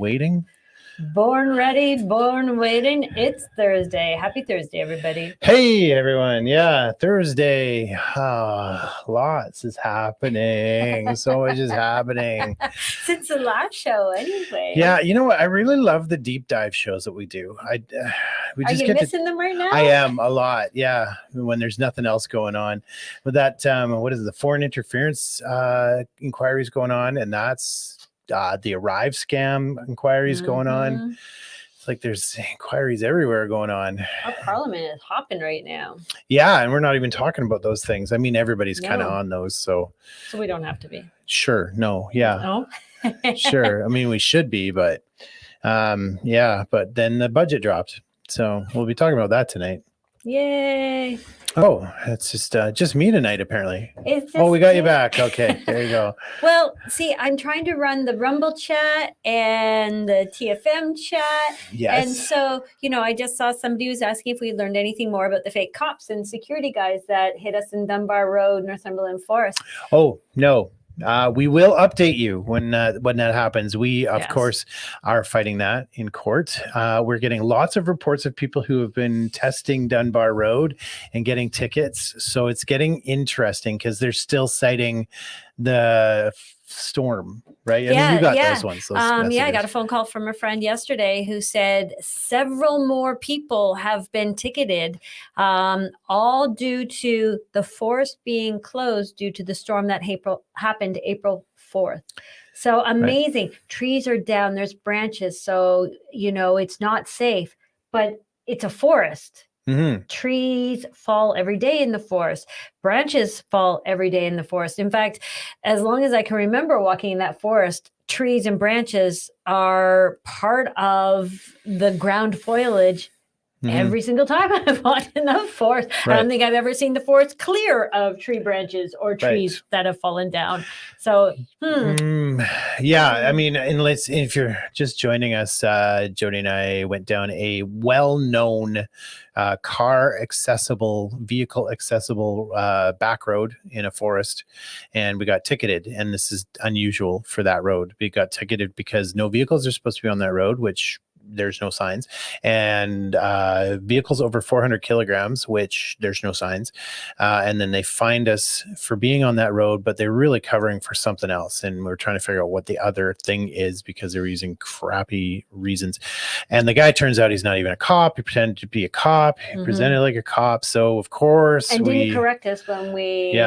waiting. Born ready, born waiting. It's Thursday. Happy Thursday, everybody. Hey, everyone. Yeah, Thursday. Lots is happening. So much is happening. Since the last show, anyway. Yeah, you know what? I really love the deep dive shows that we do. We Are just you get missing them right now? I am a lot. Yeah, when there's nothing else going on. But that, what is it, the foreign interference inquiries going on, and that's the Arrive scam inquiries going on. It's like there's inquiries everywhere going on. Our parliament is hopping right now. Yeah, and we're not even talking about those things. I mean, everybody's kind of on those, so we don't have to be. Sure. No. Yeah. No. Sure. I mean, we should be, but yeah. But then the budget dropped, so we'll be talking about that tonight. Yay! Oh, it's just me tonight, apparently. Oh, we got you back. Okay, there you go. Well, see, I'm trying to run the Rumble chat and the TFM chat. Yes. And so, I just saw somebody was asking if we learned anything more about the fake cops and security guys that hit us in Dunbar Road, Northumberland Forest. Oh, no. We will update you when that happens. We, of course, are fighting that in court. We're getting lots of reports of people who have been testing Dunbar Road and getting tickets. So it's getting interesting because they're still citing the storm, right? I mean, you got those ones. I got a phone call from a friend yesterday who said several more people have been ticketed, all due to the forest being closed due to the storm that happened April 4th. So amazing. Right. Trees are down, there's branches. So, it's not safe, but it's a forest. Mm-hmm. Trees fall every day in the forest. Branches fall every day in the forest. In fact, as long as I can remember walking in that forest, trees and branches are part of the ground foliage. Mm-hmm. Every single time I've walked in the forest. Right. I don't think I've ever seen the forest clear of tree branches or trees that have fallen down. So, yeah, I mean, unless if you're just joining us, Jody and I went down a well-known vehicle accessible back road in a forest, and we got ticketed. And this is unusual for that road. We got ticketed because no vehicles are supposed to be on that road, which there's no signs, and vehicles over 400 kilograms, which there's no signs. And then they fined us for being on that road, but they're really covering for something else. And we're trying to figure out what the other thing is because they're using crappy reasons. And the guy, turns out he's not even a cop. He pretended to be a cop. He presented like a cop. So of course, and didn't correct us when we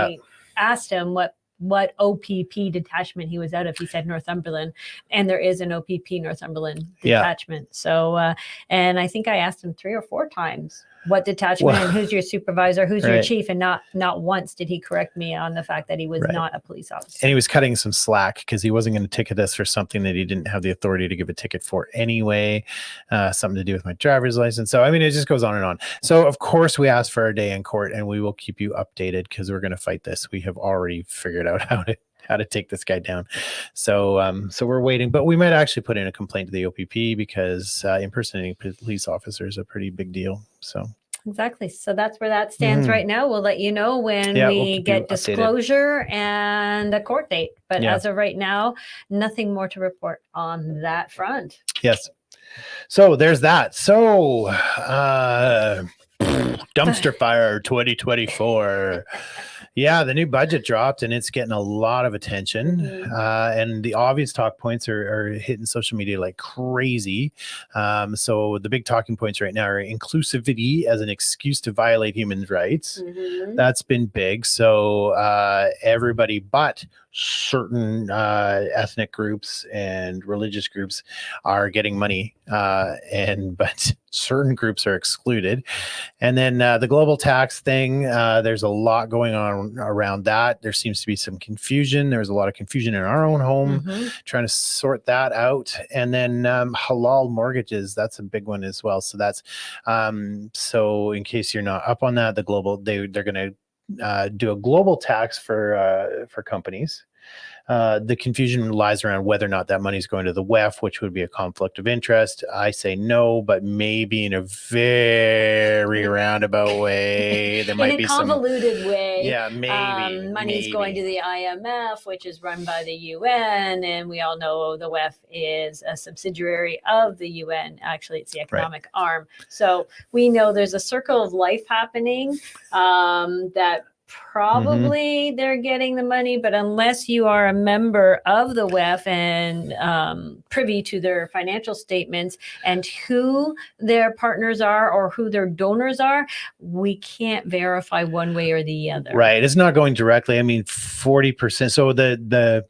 asked him what OPP detachment he was out of. He said Northumberland, and there is an OPP Northumberland detachment. So, and I think I asked him 3 or 4 times what detachment and who's your supervisor, who's your chief, and not once did he correct me on the fact that he was not a police officer. And he was cutting some slack because he wasn't going to ticket us for something that he didn't have the authority to give a ticket for anyway, something to do with my driver's license. So, I mean, it just goes on and on. So, of course, we asked for a day in court, and we will keep you updated because we're going to fight this. We have already figured out how to take this guy down. So so we're waiting, but we might actually put in a complaint to the OPP because impersonating police officers is a pretty big deal. So exactly. So that's where that stands right now. We'll let you know when we get disclosure and a court date. But as of right now, nothing more to report on that front. Yes. So there's that. So dumpster fire 2024. Yeah, the new budget dropped and it's getting a lot of attention. And the obvious talk points are hitting social media like crazy. So the big talking points right now are inclusivity as an excuse to violate human rights. That's been big. So everybody but certain ethnic groups and religious groups are getting money, but certain groups are excluded. And then the global tax thing, there's a lot going on around that. There seems to be some confusion. There's a lot of confusion in our own home, trying to sort that out. And then halal mortgages, that's a big one as well. So that's so in case you're not up on that, the global they're going to do a global tax for companies. The confusion lies around whether or not that money is going to the WEF, which would be a conflict of interest. I say no, but maybe in a very roundabout way. There might in be a convoluted way. Yeah, maybe. Money's going to the IMF, which is run by the UN, and we all know the WEF is a subsidiary of the UN. Actually, it's the economic arm. So we know there's a circle of life happening that probably they're getting the money, but unless you are a member of the WEF and privy to their financial statements and who their partners are or who their donors are, we can't verify one way or the other. Right. It's not going directly. I mean, 40%. So the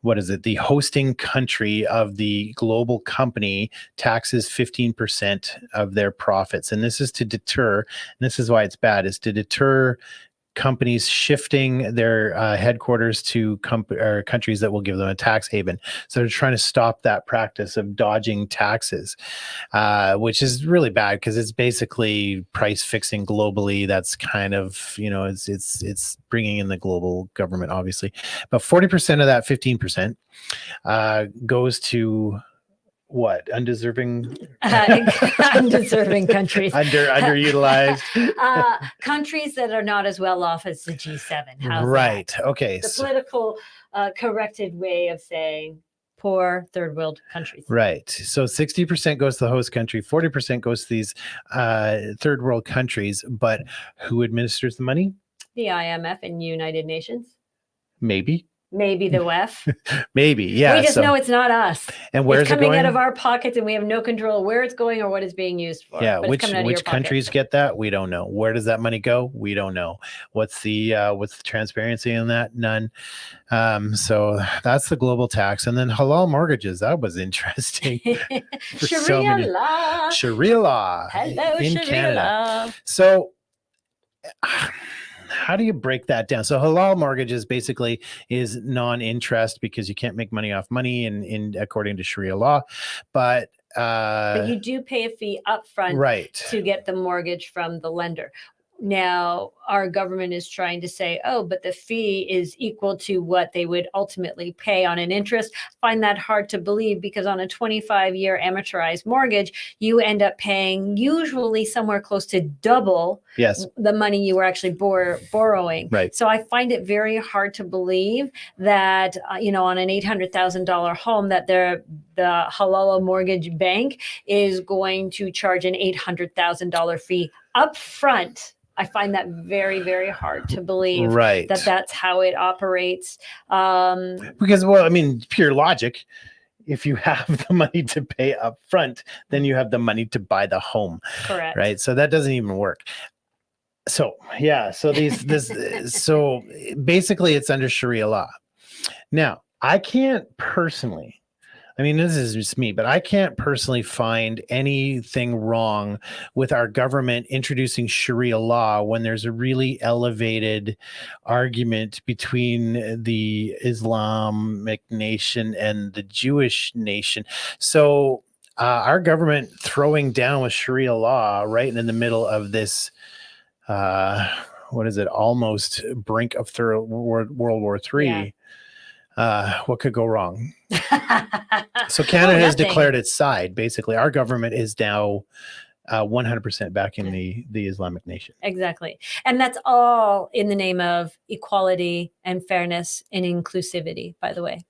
what is it? The hosting country of the global company taxes 15% of their profits. And this is to deter, and this is why it's bad, is to deter companies shifting their headquarters to countries that will give them a tax haven. So they're trying to stop that practice of dodging taxes, which is really bad because it's basically price fixing globally. That's kind of, it's bringing in the global government, obviously. But 40% of that 15% goes to what? Undeserving undeserving countries, underutilized countries that are not as well off as the G7. How's right that? Okay, the political corrected way of saying poor third world countries. Right. So 60% goes to the host country, 40% goes to these third world countries. But who administers the money? The IMF and United Nations. Maybe the WEF. Maybe, yeah. We just know it's not us. And where's it's coming it going? out of our pockets, and we have no control where it's going or what it's being used for. Yeah, which countries get that? We don't know. Where does that money go? We don't know. What's the transparency in that? None. So that's the global tax, and then halal mortgages. That was interesting. Sharia law. Sharia law. Hello, in Sharia Canada. law. So how do you break that down? So halal mortgages basically is non-interest because you can't make money off money in according to Sharia law, but you do pay a fee up front to get the mortgage from the lender. Now, our government is trying to say, oh, but the fee is equal to what they would ultimately pay on an interest. I find that hard to believe because on a 25-year amortized mortgage, you end up paying usually somewhere close to double the money you were actually borrowing. Right. So I find it very hard to believe that, on an $800,000 home that the halal mortgage bank is going to charge an $800,000 fee up front. I find that very, very hard to believe that that's how it operates. Because, pure logic, if you have the money to pay up front, then you have the money to buy the home. Correct. Right. So that doesn't even work. So, yeah. So so basically it's under Sharia law. Now, I can't personally, this is just me, but I can't personally find anything wrong with our government introducing Sharia law when there's a really elevated argument between the Islamic nation and the Jewish nation. So our government throwing down with Sharia law right in the middle of this, almost brink of World War III. Yeah. What could go wrong? So Canada has declared its side. Basically, our government is now 100% backing the Islamic nation. Exactly. And that's all in the name of equality and fairness and inclusivity, by the way.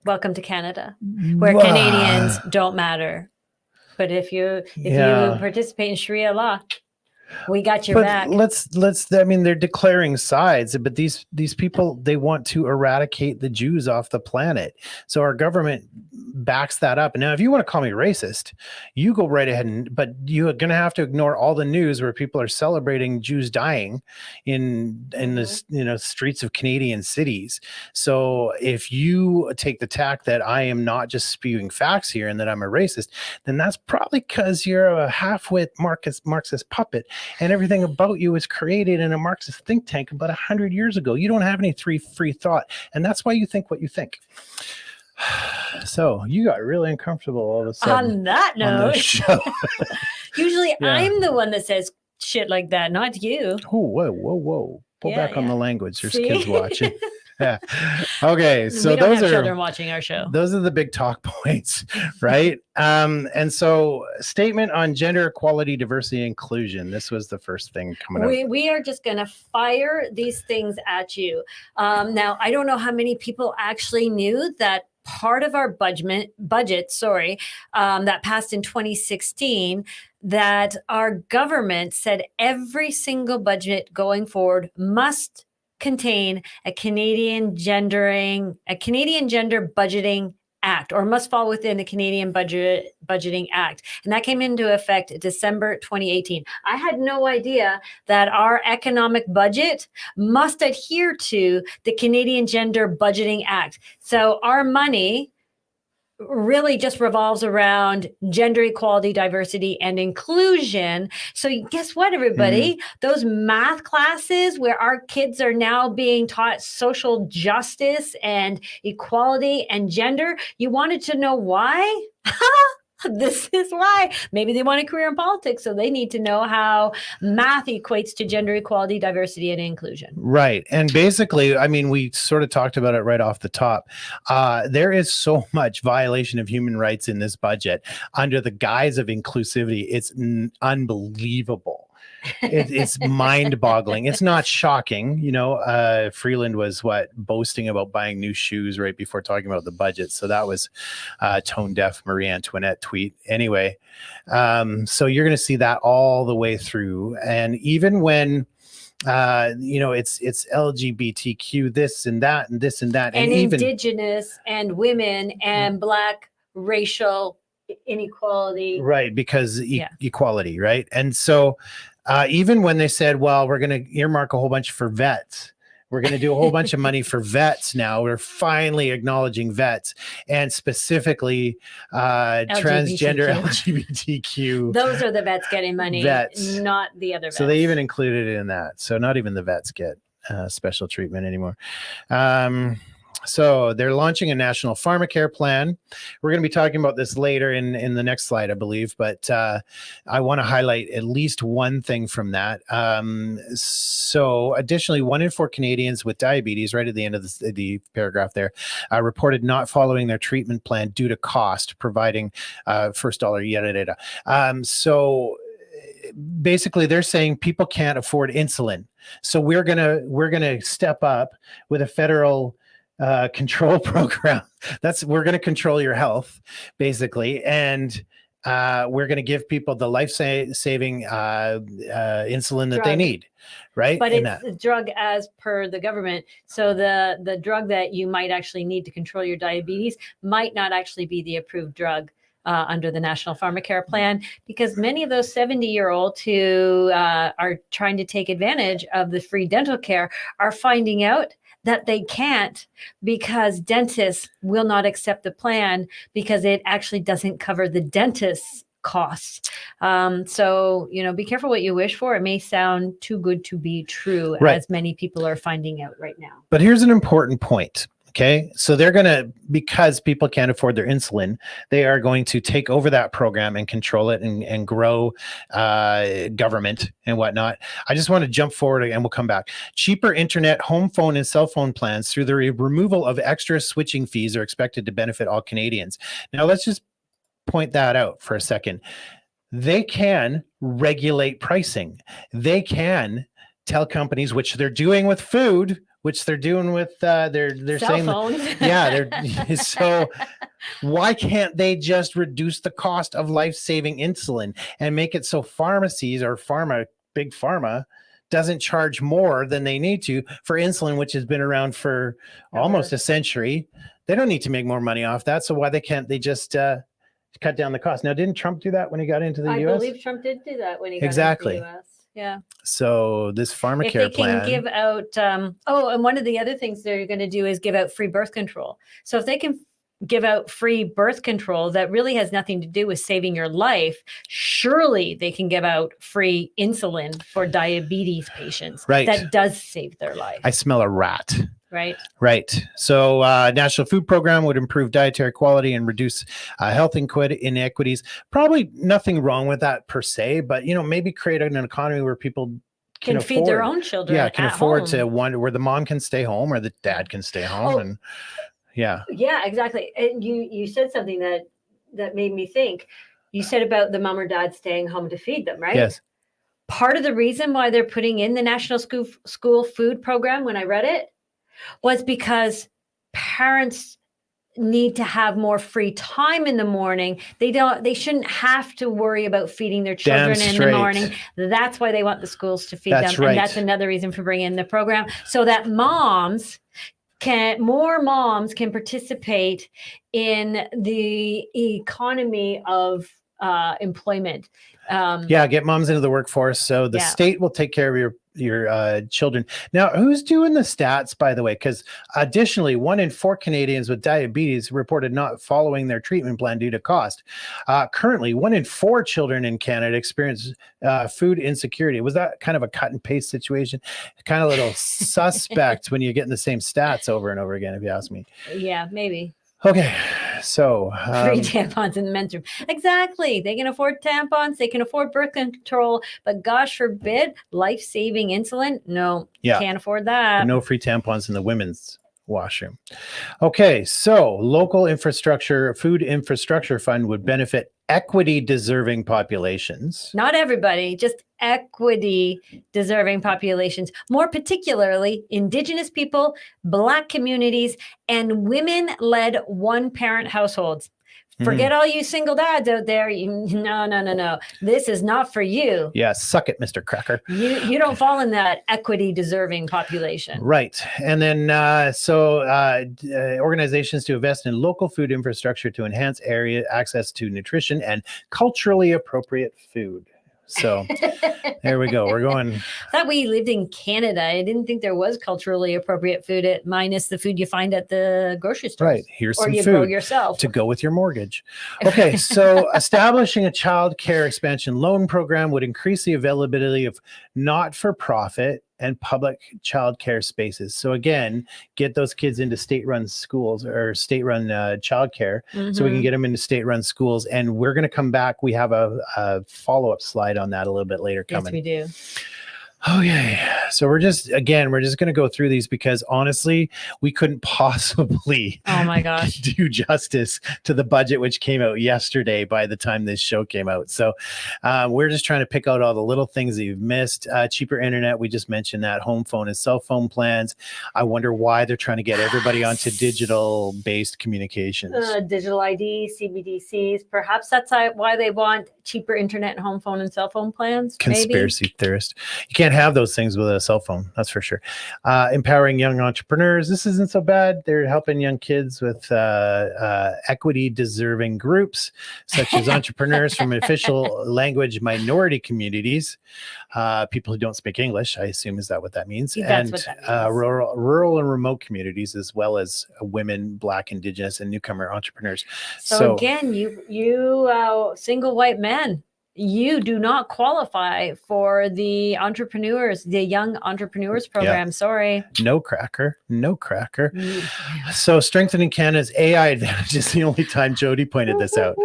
Welcome to Canada, where Canadians don't matter. But if you participate in Sharia law, we got your back. They're declaring sides, but these people, they want to eradicate the Jews off the planet. So our government backs that up. And now if you want to call me racist, you go right ahead, but you're going to have to ignore all the news where people are celebrating Jews dying in the streets of Canadian cities. So if you take the tack that I am not just spewing facts here and that I'm a racist, then that's probably because you're a half-wit Marxist puppet. And everything about you is created in a Marxist think tank about 100 years ago. You don't have any free thought. And that's why you think what you think. So you got really uncomfortable all of a sudden. On that note, show. Usually I'm the one that says shit like that, not you. Oh, whoa. Pull back on the language. There's kids watching. Okay, so we don't those have are children watching our show. those are the big talk points, right? And so statement on gender equality, diversity, inclusion. This was the first thing coming up. We are just going to fire these things at you. Now, I don't know how many people actually knew that part of our budget, that passed in 2016, that our government said every single budget going forward must contain a Canadian gender budgeting act, or must fall within the Canadian budgeting act. And that came into effect December 2018. I had no idea that our economic budget must adhere to the Canadian Gender Budgeting Act. So our money really just revolves around gender equality, diversity, and inclusion. So guess what, everybody? Those math classes where our kids are now being taught social justice and equality and gender, you wanted to know why? This is why. Maybe they want a career in politics, so they need to know how math equates to gender equality, diversity, and inclusion. Right. And basically, I mean, we sort of talked about it right off the top. There is so much violation of human rights in this budget under the guise of inclusivity. It's unbelievable. It's mind-boggling. It's not shocking. You know, Freeland was boasting about buying new shoes right before talking about the budget. So that was tone-deaf Marie Antoinette tweet. Anyway, so you're going to see that all the way through. And even when you know, it's LGBTQ, this and that, and this and that, and even Indigenous and women and Black racial inequality. Right, because equality, right? And so even when they said, well, we're going to earmark a whole bunch for vets, we're going to do a whole bunch of money for vets now. We're finally acknowledging vets, and specifically transgender LGBTQ. Those are the vets getting money, not the other vets. So they even included it in that. So not even the vets get special treatment anymore. So they're launching a national pharmacare plan. We're going to be talking about this later in the next slide, I believe, but I want to highlight at least one thing from that. So additionally, 1 in 4 Canadians with diabetes, right at the end of the paragraph there, reported not following their treatment plan due to cost, providing first dollar, yada, yada. So basically they're saying people can't afford insulin. So we're gonna step up with a federal control program. We're going to control your health, basically, and we're going to give people the life-saving insulin that they need, right? But it's a drug as per the government. So the drug that you might actually need to control your diabetes might not actually be the approved drug under the National Pharmacare Plan, because many of those 70-year-olds who are trying to take advantage of the free dental care are finding out that they can't, because dentists will not accept the plan because it actually doesn't cover the dentist's costs. So, you know, be careful what you wish for. It may sound too good to be true, right, as many people are finding out right now. But here's an important point. Okay, so they're going to, because people can't afford their insulin, they are going to take over that program and control it and grow government and whatnot. I just want to jump forward and we'll come back. Cheaper internet, home phone, and cell phone plans through the removal of extra switching fees are expected to benefit all Canadians. Now, let's just point that out for a second. They can regulate pricing. They can tell companies, which they're doing with food, which they're doing with they're cell saying phones. So why can't they just reduce the cost of life-saving insulin and make it so pharmacies or big pharma doesn't charge more than they need to for insulin, which has been around for almost a century? They don't need to make more money off that. So why can't they just cut down the cost? Now, didn't Trump do that when he got into the US? I believe Trump did do that when he got into the US. Yeah. So this pharmacare if they plan can give out, and one of the other things they're going to do is give out free birth control. So if they can give out free birth control that really has nothing to do with saving your life, surely they can give out free insulin for diabetes patients. Right. That does save their life. I smell a rat. Right. So National Food Program would improve dietary quality and reduce health inequities. Probably nothing wrong with that per se, but, you know, maybe create an economy where people can feed their own children. Yeah, can at afford home. to one where the mom can stay home or the dad can stay home. Oh. And yeah. Yeah, exactly. And you said something that made me think. You said about the mom or dad staying home to feed them, right? Yes. Part of the reason why they're putting in the National School Food Program, when I read it, was because parents need to have more free time in the morning. They shouldn't have to worry about feeding their children in the morning. That's why they want the schools to feed them. Right. And that's another reason for bringing in the program, so that more moms can participate in the economy of employment. Get moms into the workforce, so the state will take care of your children. Now, who's doing the stats, by the way? Because additionally, 1 in 4 Canadians with diabetes reported not following their treatment plan due to cost. Currently, 1 in 4 children in Canada experience food insecurity. Was that kind of a cut and paste situation? Kind of a little suspect when you're getting the same stats over and over again, if you ask me. Yeah, maybe. Okay, so free tampons in the men's room. Exactly. They can afford tampons. They can afford birth control, but gosh forbid, life-saving insulin. No, can't afford that. No free tampons in the women's washroom. Okay, so local infrastructure, food infrastructure fund would benefit equity deserving populations. Not everybody, just equity deserving populations, more particularly Indigenous people, Black communities, and women-led one-parent households. Forget all you single dads out there. No. This is not for you. Yeah, suck it, Mr. Cracker. You don't fall in that equity deserving population. Right. And then organizations to invest in local food infrastructure to enhance area access to nutrition and culturally appropriate food. So there we go. We're going. I thought we lived in Canada. I didn't think there was culturally appropriate food, minus the food you find at the grocery store. Right. Here's some food food grow yourself to go with your mortgage. Okay. So establishing a child care expansion loan program would increase the availability of not-for-profit and public child care spaces. So again, get those kids into state-run schools or state-run child care, so we can get them into state-run schools. And we're going to come back. We have a follow-up slide on that a little bit later coming. Yes, we do. Okay, so we're just going to go through these because honestly, we couldn't possibly do justice to the budget, which came out yesterday by the time this show came out. So we're just trying to pick out all the little things that you've missed. Cheaper internet, we just mentioned that. Home phone and cell phone plans. I wonder why they're trying to get everybody onto digital-based communications. Digital ID, CBDCs. Perhaps that's why they want cheaper internet and home phone and cell phone plans. Conspiracy theorist. You can't have those things with a cell phone, that's for sure. Empowering young entrepreneurs. This isn't so bad. They're helping young kids with equity deserving groups, such as entrepreneurs from official language minority communities, people who don't speak English, I assume, is that what that means? That's what that means. Rural and remote communities, as well as women, Black, Indigenous, and newcomer entrepreneurs. So again, you single white men, you do not qualify for the young entrepreneurs program. Sorry. No cracker. So strengthening Canada's AI advantage is the only time Jody pointed this out.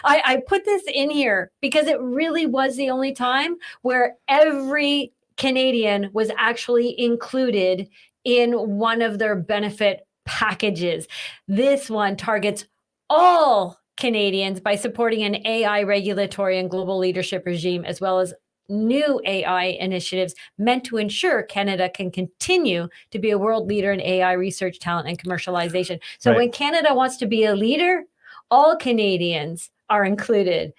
I put this in here because it really was the only time where every Canadian was actually included in one of their benefit packages. This one targets all Canadians by supporting an AI regulatory and global leadership regime, as well as new AI initiatives meant to ensure Canada can continue to be a world leader in AI research, talent, and commercialization. So when Canada wants to be a leader, all Canadians are included.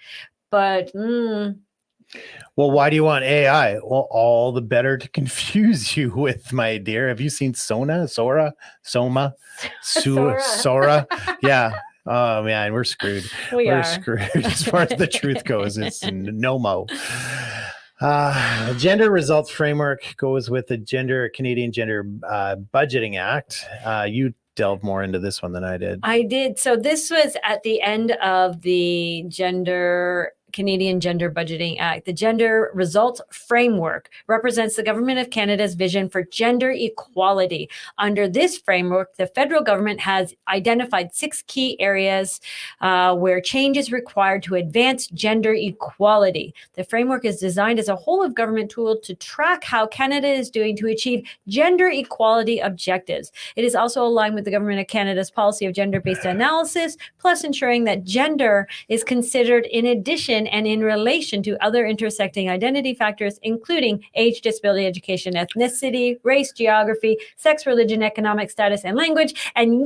But well, why do you want AI? Well, all the better to confuse you with, my dear. Have you seen Sora? Yeah. Oh man, we're screwed. We're screwed as far as the truth goes. It's no mo. Gender results framework goes with the Canadian Gender Budgeting Act. You delved more into this one than I did. I did. So this was at the end of the Canadian Gender Budgeting Act. The Gender Results Framework represents the Government of Canada's vision for gender equality. Under this framework, the federal government has identified 6 key areas where change is required to advance gender equality. The framework is designed as a whole of government tool to track how Canada is doing to achieve gender equality objectives. It is also aligned with the Government of Canada's policy of gender-based analysis, plus ensuring that gender is considered in addition and in relation to other intersecting identity factors, including age, disability, education, ethnicity, race, geography, sex, religion, economic status, and language. And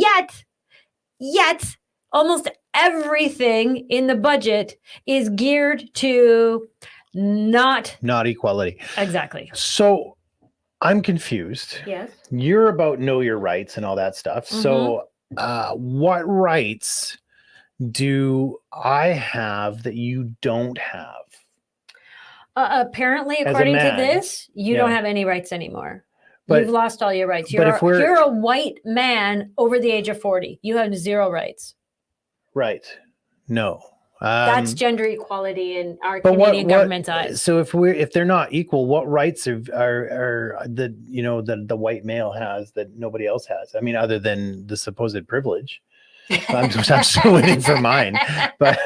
yet, almost everything in the budget is geared to not equality. Exactly. So I'm confused. Yes. You're about know your rights and all that stuff. Mm-hmm. So what rights do I have that you don't have? Apparently, according to this, you don't have any rights anymore. You've lost all your rights. You're a white man over the age of 40. You have 0 rights. Right. No. That's gender equality in our Canadian government's eyes. So if they're not equal, what rights are the white male has that nobody else has? I mean, other than the supposed privilege. I'm still waiting for mine. But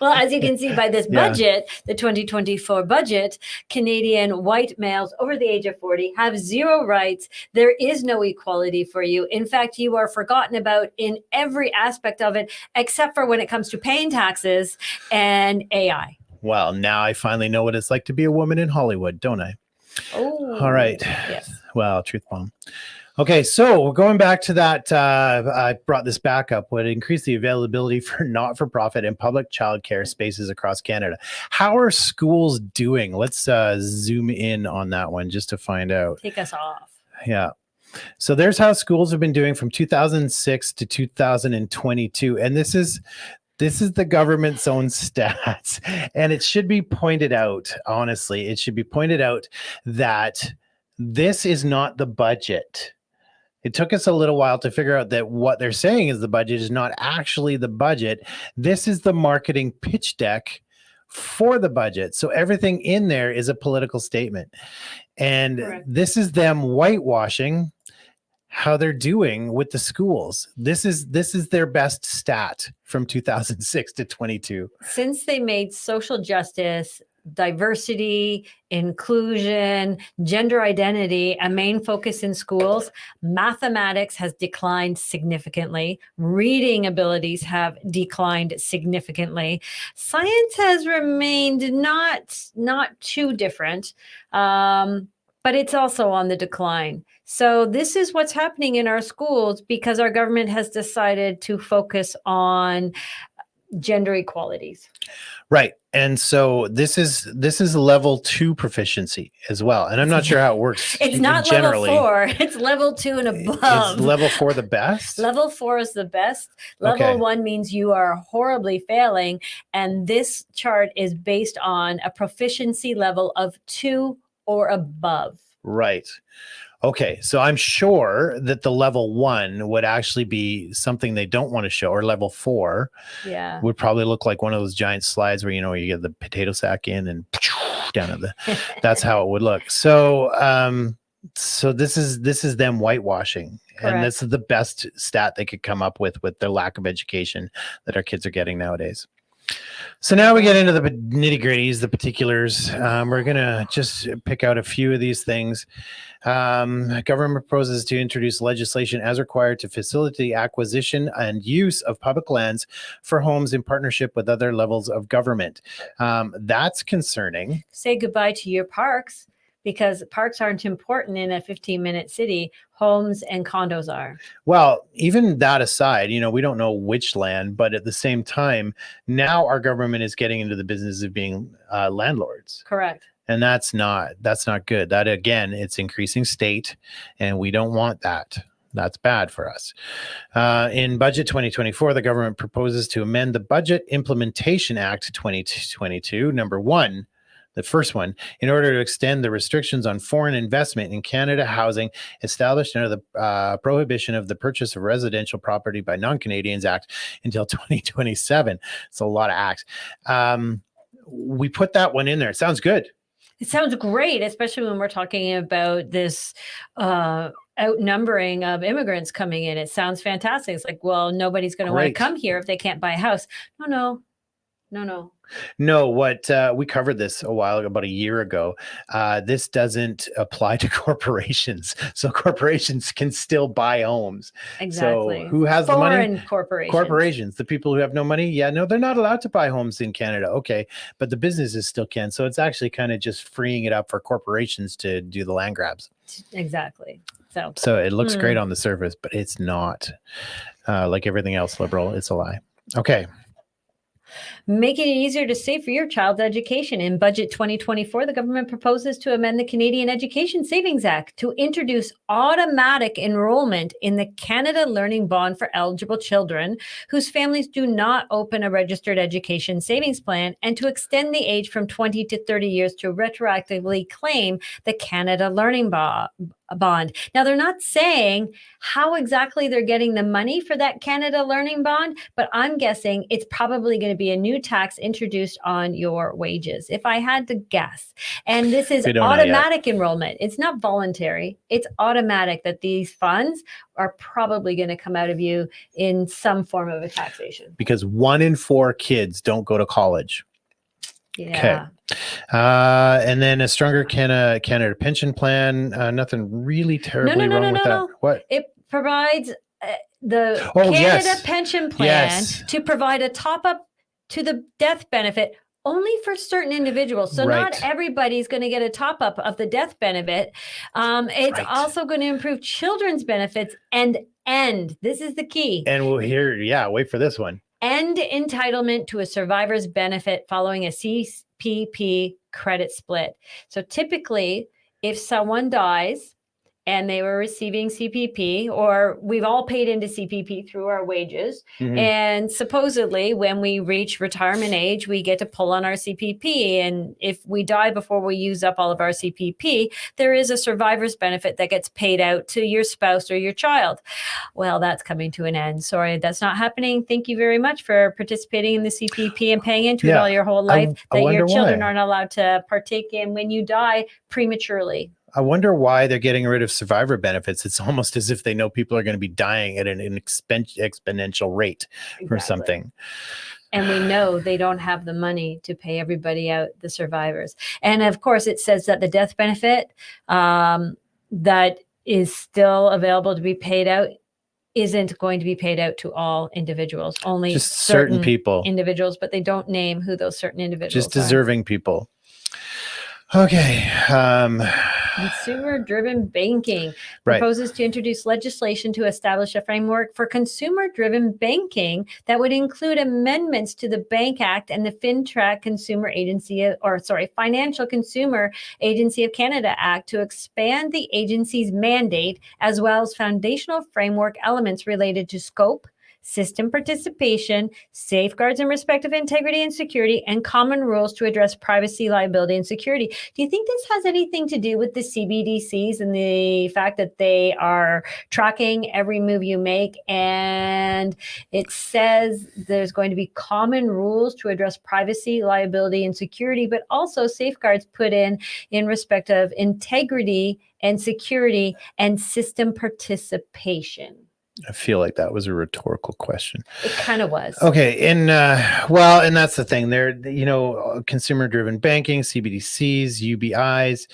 well, as you can see by this budget, the 2024 budget, Canadian white males over the age of 40 have 0 rights. There is no equality for you. In fact, you are forgotten about in every aspect of it, except for when it comes to paying taxes and AI. Well, now I finally know what it's like to be a woman in Hollywood, don't I? Oh, all right. Yes. Well, truth bomb. Okay, so we're going back to that. I brought this back up. Would increase the availability for not-for-profit and public childcare spaces across Canada. How are schools doing? Let's zoom in on that one just to find out. Take us off. Yeah. So there's how schools have been doing from 2006 to 2022, and this is the government's own stats, and it should be pointed out. Honestly, it should be pointed out that this is not the budget. It took us a little while to figure out that what they're saying is the budget is not actually the budget. This is the marketing pitch deck for the budget. So everything in there is a political statement. And Correct. This is them whitewashing how they're doing with the schools. This is their best stat from 2006 to 22. Since they made social justice, diversity, inclusion, gender identity a main focus in schools, mathematics has declined significantly. Reading abilities have declined significantly. Science has remained not too different, but it's also on the decline. So this is what's happening in our schools because our government has decided to focus on gender equalities. Right. And so this is level 2 proficiency as well. And I'm not sure how it works. It's not generally. level 4. It's level 2 and above. Is level 4 the best? Level 4 is the best. Level 1 means you are horribly failing. And this chart is based on a proficiency level of 2 or above. Right. Okay, so I'm sure that the level 1 would actually be something they don't want to show, or level 4 would probably look like one of those giant slides where, you get the potato sack in and down at the, that's how it would look. So, so this is them whitewashing. Correct. And this is the best stat they could come up with their lack of education that our kids are getting nowadays. So now we get into the nitty-gritties, the particulars. We're going to just pick out a few of these things. Government proposes to introduce legislation as required to facilitate the acquisition and use of public lands for homes in partnership with other levels of government. That's concerning. Say goodbye to your parks, because parks aren't important in a 15-minute city. Homes and condos are. Well, even that aside, we don't know which land, but at the same time, now our government is getting into the business of being landlords. Correct. And that's not good. That, again, it's increasing state, and we don't want that. That's bad for us. In Budget 2024, the government proposes to amend the Budget Implementation Act 2022, number 1, the first one, in order to extend the restrictions on foreign investment in Canada housing established under the Prohibition of the Purchase of Residential Property by Non-Canadians Act until 2027. It's a lot of acts. we put that one in there. It sounds good. It sounds great, especially when we're talking about this outnumbering of immigrants coming in. It sounds fantastic. It's like, well, nobody's going to want to Great. come here if they can't buy a house. No. No, what we covered this a while ago, about a year ago. This doesn't apply to corporations, so corporations can still buy homes. Exactly. So who has the money? Foreign corporations. Corporations, the people who have no money. Yeah, no, they're not allowed to buy homes in Canada. Okay, but the businesses still can. So it's actually kind of just freeing it up for corporations to do the land grabs. Exactly. So it looks great on the surface, but it's not. Like everything else liberal, it's a lie. Okay. Making it easier to save for your child's education. In Budget 2024, the government proposes to amend the Canadian Education Savings Act to introduce automatic enrollment in the Canada Learning Bond for eligible children whose families do not open a registered education savings plan, and to extend the age from 20 to 30 years to retroactively claim the Canada Learning Bond. Now, they're not saying how exactly they're getting the money for that Canada Learning Bond, but I'm guessing it's probably going to be a new tax introduced on your wages, if I had to guess. And this is automatic enrollment. It's not voluntary. It's automatic that these funds are probably going to come out of you in some form of a taxation. Because 1 in 4 kids don't go to college. Yeah. Okay. And then a stronger Canada pension plan. Nothing really terribly wrong with that. No. What? It provides the Canada pension plan to provide a top up to the death benefit only for certain individuals. So not everybody's going to get a top up of the death benefit. It's also going to improve children's benefits and end. This is the key. And we'll hear, wait for this one. End entitlement to a survivor's benefit following a CPP credit split. So typically, if someone dies and they were receiving CPP, or we've all paid into CPP through our wages, and supposedly when we reach retirement age, we get to pull on our CPP. And if we die before we use up all of our CPP, there is a survivor's benefit that gets paid out to your spouse or your child. Well, that's coming to an end. Sorry, that's not happening. Thank you very much for participating in the CPP and paying into it all your whole life that your children aren't allowed to partake in when you die prematurely. I wonder why they're getting rid of survivor benefits. It's almost as if they know people are going to be dying at an exponential rate or something. And we know they don't have the money to pay everybody out, the survivors. And of course, it says that the death benefit that is still available to be paid out isn't going to be paid out to all individuals, only just certain people, individuals, but they don't name who those certain individuals just deserving people. Okay. Consumer-driven banking proposes to introduce legislation to establish a framework for consumer-driven banking that would include amendments to the Bank Act and the Financial Consumer Agency of Canada Act to expand the agency's mandate, as well as foundational framework elements related to scope, system participation, safeguards in respect of integrity and security, and common rules to address privacy, liability, and security. Do you think this has anything to do with the CBDCs and the fact that they are tracking every move you make? And it says there's going to be common rules to address privacy, liability, and security, but also safeguards put in respect of integrity and security and system participation. I feel like that was a rhetorical question. It kind of was. Okay. And and that's the thing there, consumer driven banking, CBDCs, UBIs,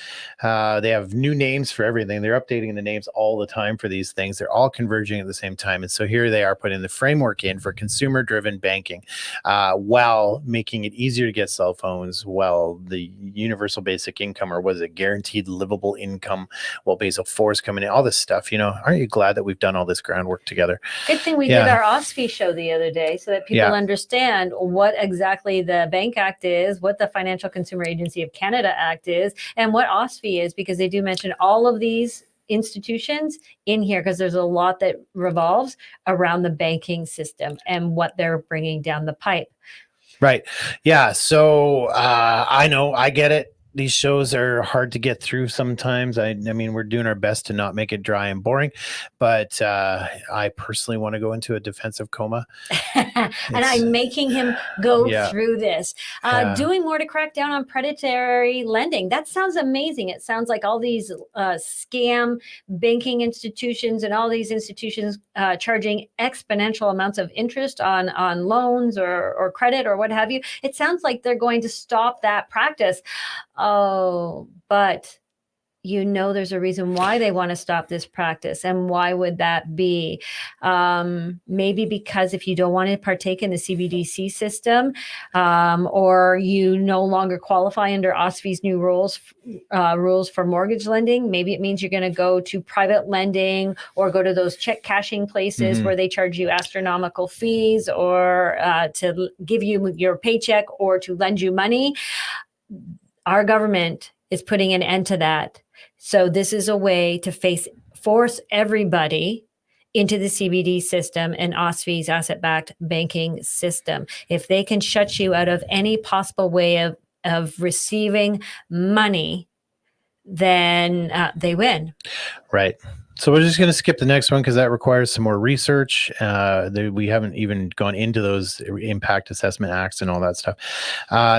they have new names for everything. They're updating the names all the time for these things. They're all converging at the same time. And so here they are putting the framework in for consumer driven banking, while making it easier to get cell phones, while the universal basic income, or was it guaranteed livable income, while Basel IV is coming in, all this stuff. Aren't you glad that we've done all this groundwork together? Good thing we did our OSFI show the other day so that people understand what exactly the Bank Act is, what the Financial Consumer Agency of Canada Act is, and what OSFI is, because they do mention all of these institutions in here, because there's a lot that revolves around the banking system and what they're bringing down the pipe. Right. Yeah. So I know, I get it. these shows are hard to get through sometimes. I mean, we're doing our best to not make it dry and boring, but I personally want to go into a defensive coma. And I'm making him go through this. Doing more to crack down on predatory lending. That sounds amazing. It sounds like all these scam banking institutions and all these institutions charging exponential amounts of interest on loans or credit or what have you. It sounds like they're going to stop that practice. Oh, but there's a reason why they want to stop this practice. And why would that be? Maybe because if you don't want to partake in the CBDC system, or you no longer qualify under OSFI's new rules for mortgage lending, maybe it means you're going to go to private lending or go to those check cashing places where they charge you astronomical fees, or to give you your paycheck or to lend you money. Our government is putting an end to that. So this is a way to force everybody into the CBD system and OSFI's asset-backed banking system. If they can shut you out of any possible way of receiving money, then they win. Right. So we're just going to skip the next one because that requires some more research. We haven't even gone into those impact assessment acts and all that stuff.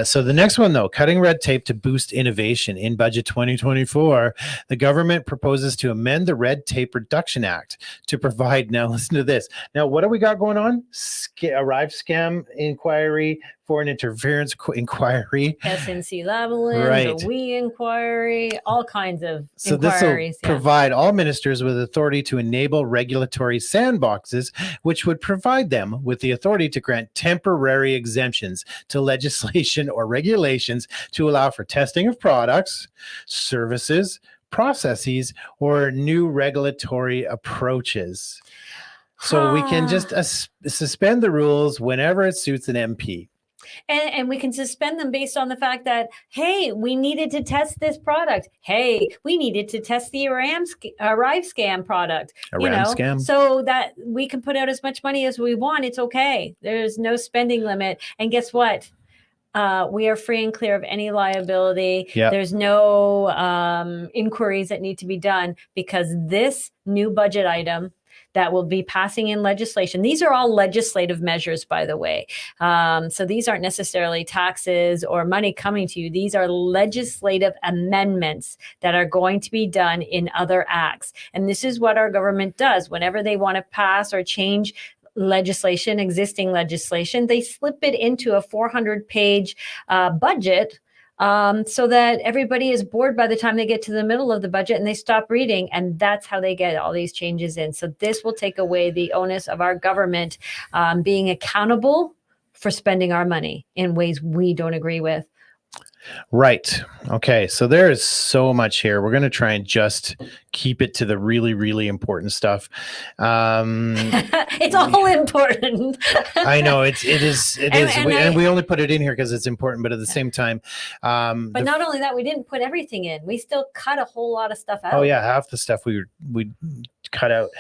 So the next one, though, cutting red tape to boost innovation. In Budget 2024, the government proposes to amend the Red Tape Reduction Act to provide, now listen to this. Now, what do we got going on? Arrive scam inquiry, foreign interference inquiry, SNC Lavalin, right. The WE inquiry, all kinds of so inquiries. This will provide all ministers with authority to enable regulatory sandboxes, which would provide them with the authority to grant temporary exemptions to legislation or regulations to allow for testing of products, services, processes, or new regulatory approaches. So we can just suspend the rules whenever it suits an MP. And we can suspend them based on the fact that, hey, we needed to test this product. Hey, we needed to test the Arrive scam product. Scam. So that we can put out as much money as we want. It's okay. There's no spending limit. And guess what? We are free and clear of any liability. Yep. There's no inquiries that need to be done, because this new budget item that will be passing in legislation. These are all legislative measures, by the way. So these aren't necessarily taxes or money coming to you. These are legislative amendments that are going to be done in other acts. And this is what our government does. Whenever they want to pass or change legislation, existing legislation, they slip it into a 400-page budget, so that everybody is bored by the time they get to the middle of the budget and they stop reading. And that's how they get all these changes in. So this will take away the onus of our government being accountable for spending our money in ways we don't agree with. Right. Okay. So there is so much here. We're going to try and just keep it to the really, really important stuff. It's all important. I know it is. And we only put it in here because it's important, but at the same time, but not only that, we didn't put everything in. We still cut a whole lot of stuff out. Oh yeah. Half the stuff we cut out.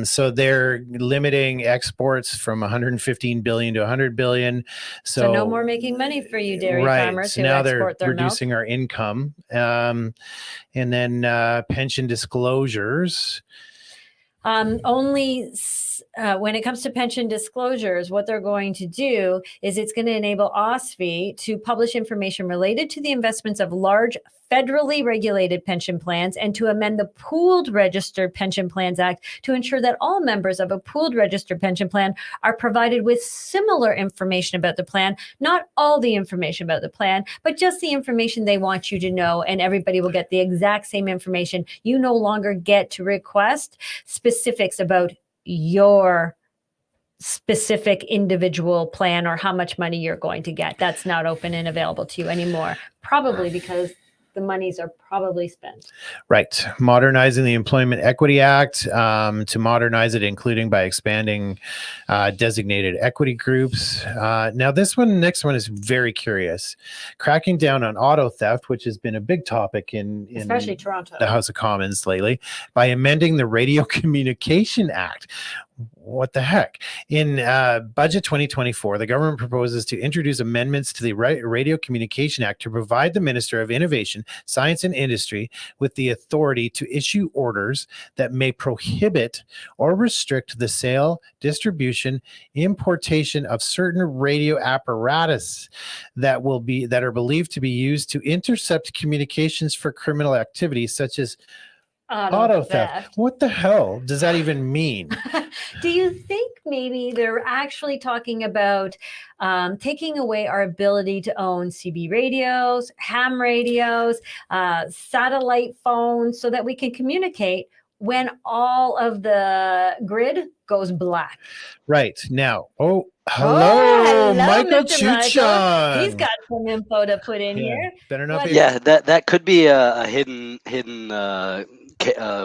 So they're limiting exports from 115 billion to 100 billion. So no more making money for you dairy farmers who now export they're their reducing milk. our income. And then pension disclosures. When it comes to pension disclosures, what they're going to do is it's going to enable OSFI to publish information related to the investments of large federally regulated pension plans, and to amend the Pooled Registered Pension Plans Act to ensure that all members of a pooled registered pension plan are provided with similar information about the plan, not all the information about the plan, but just the information they want you to know, and everybody will get the exact same information. You no longer get to request specifics about your specific individual plan or how much money you're going to get. That's not open and available to you anymore, probably because the monies are probably spent. Right. Modernizing the Employment Equity Act, to modernize it, including by expanding designated equity groups. Now, next one is very curious. Cracking down on auto theft, which has been a big topic in especially Toronto, the House of Commons lately, by amending the Radio Communication Act. What the heck? In Budget 2024, the government proposes to introduce amendments to the Radio Communication Act to provide the Minister of Innovation, Science and Industry with the authority to issue orders that may prohibit or restrict the sale, distribution, importation of certain radio apparatus that are believed to be used to intercept communications for criminal activities such as auto theft. What the hell does that even mean? Do you think maybe they're actually talking about taking away our ability to own CB radios, ham radios, satellite phones, so that we can communicate when all of the grid goes black? Right. Now, hello, Michael Mr. Chuchan. He's got some info to put in here. Better not be. Yeah, that could be a hidden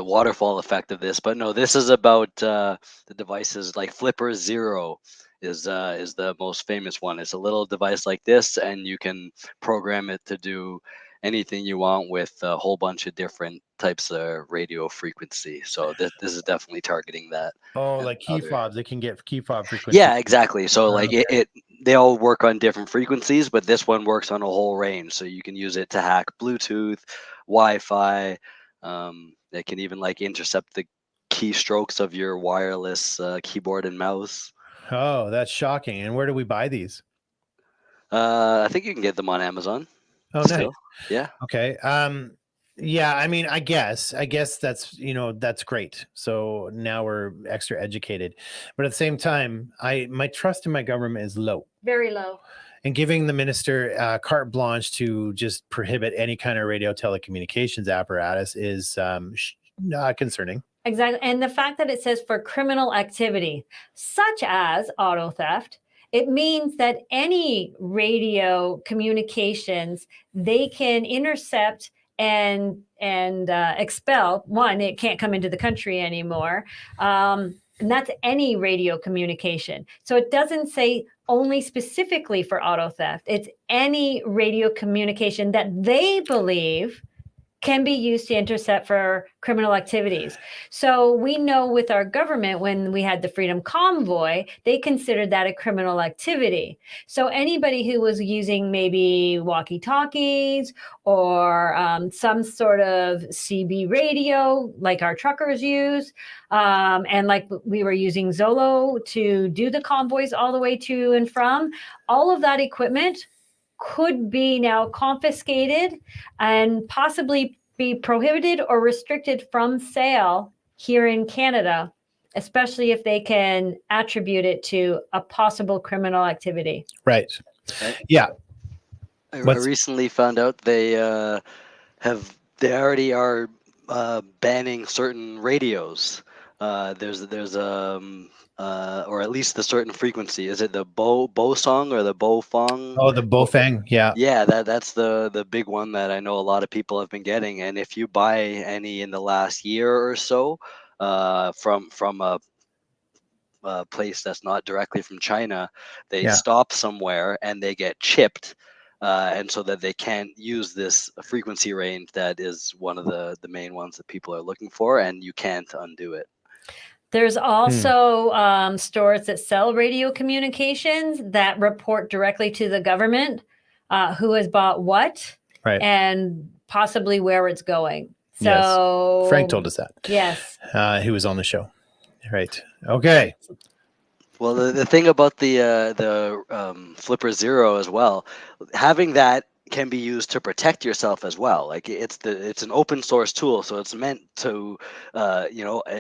waterfall effect of this, but no, this is about the devices like Flipper Zero is the most famous one. It's a little device like this, and you can program it to do anything you want with a whole bunch of different types of radio frequency. So this is definitely targeting that. Oh, like key fobs. They can get key fob frequency. Yeah, exactly. So like they all work on different frequencies, but this one works on a whole range. So you can use it to hack Bluetooth, Wi-Fi. It can even like intercept the keystrokes of your wireless keyboard and mouse. Oh, that's shocking. And where do we buy these? I think you can get them on Amazon. Oh, still. Nice. Yeah. Okay. Yeah, I mean, I guess that's, that's great. So now we're extra educated, but at the same time, my trust in my government is low. Very low. And giving the minister carte blanche to just prohibit any kind of radio telecommunications apparatus is concerning. Exactly. And the fact that it says for criminal activity, such as auto theft, it means that any radio communications, they can intercept and expel. One, it can't come into the country anymore. And that's any radio communication. So it doesn't say only specifically for auto theft. It's any radio communication that they believe can be used to intercept for criminal activities. So we know with our government, when we had the Freedom Convoy, they considered that a criminal activity. So anybody who was using maybe walkie-talkies or some sort of CB radio, like our truckers use, and like we were using Zolo to do the convoys all the way to and from, all of that equipment could be now confiscated and possibly be prohibited or restricted from sale here in Canada, especially if they can attribute it to a possible criminal activity. Right. Yeah. I recently found out they already are banning certain radios. There's or at least the certain frequency. Is it the Bo song or the Bo Fong? Oh, the Bofang. Yeah. Yeah, that's the big one that I know a lot of people have been getting. And if you buy any in the last year or so, from a place that's not directly from China, they stop somewhere and they get chipped. And so that they can't use this frequency range that is one of the main ones that people are looking for, and you can't undo it. There's also stores that sell radio communications that report directly to the government who has bought what, right, and possibly where it's going. So yes. Frank told us that. Yes. He was on the show. Right. Okay. Well, the thing about the Flipper Zero as well, having that can be used to protect yourself as well. Like it's an open source tool, so it's meant to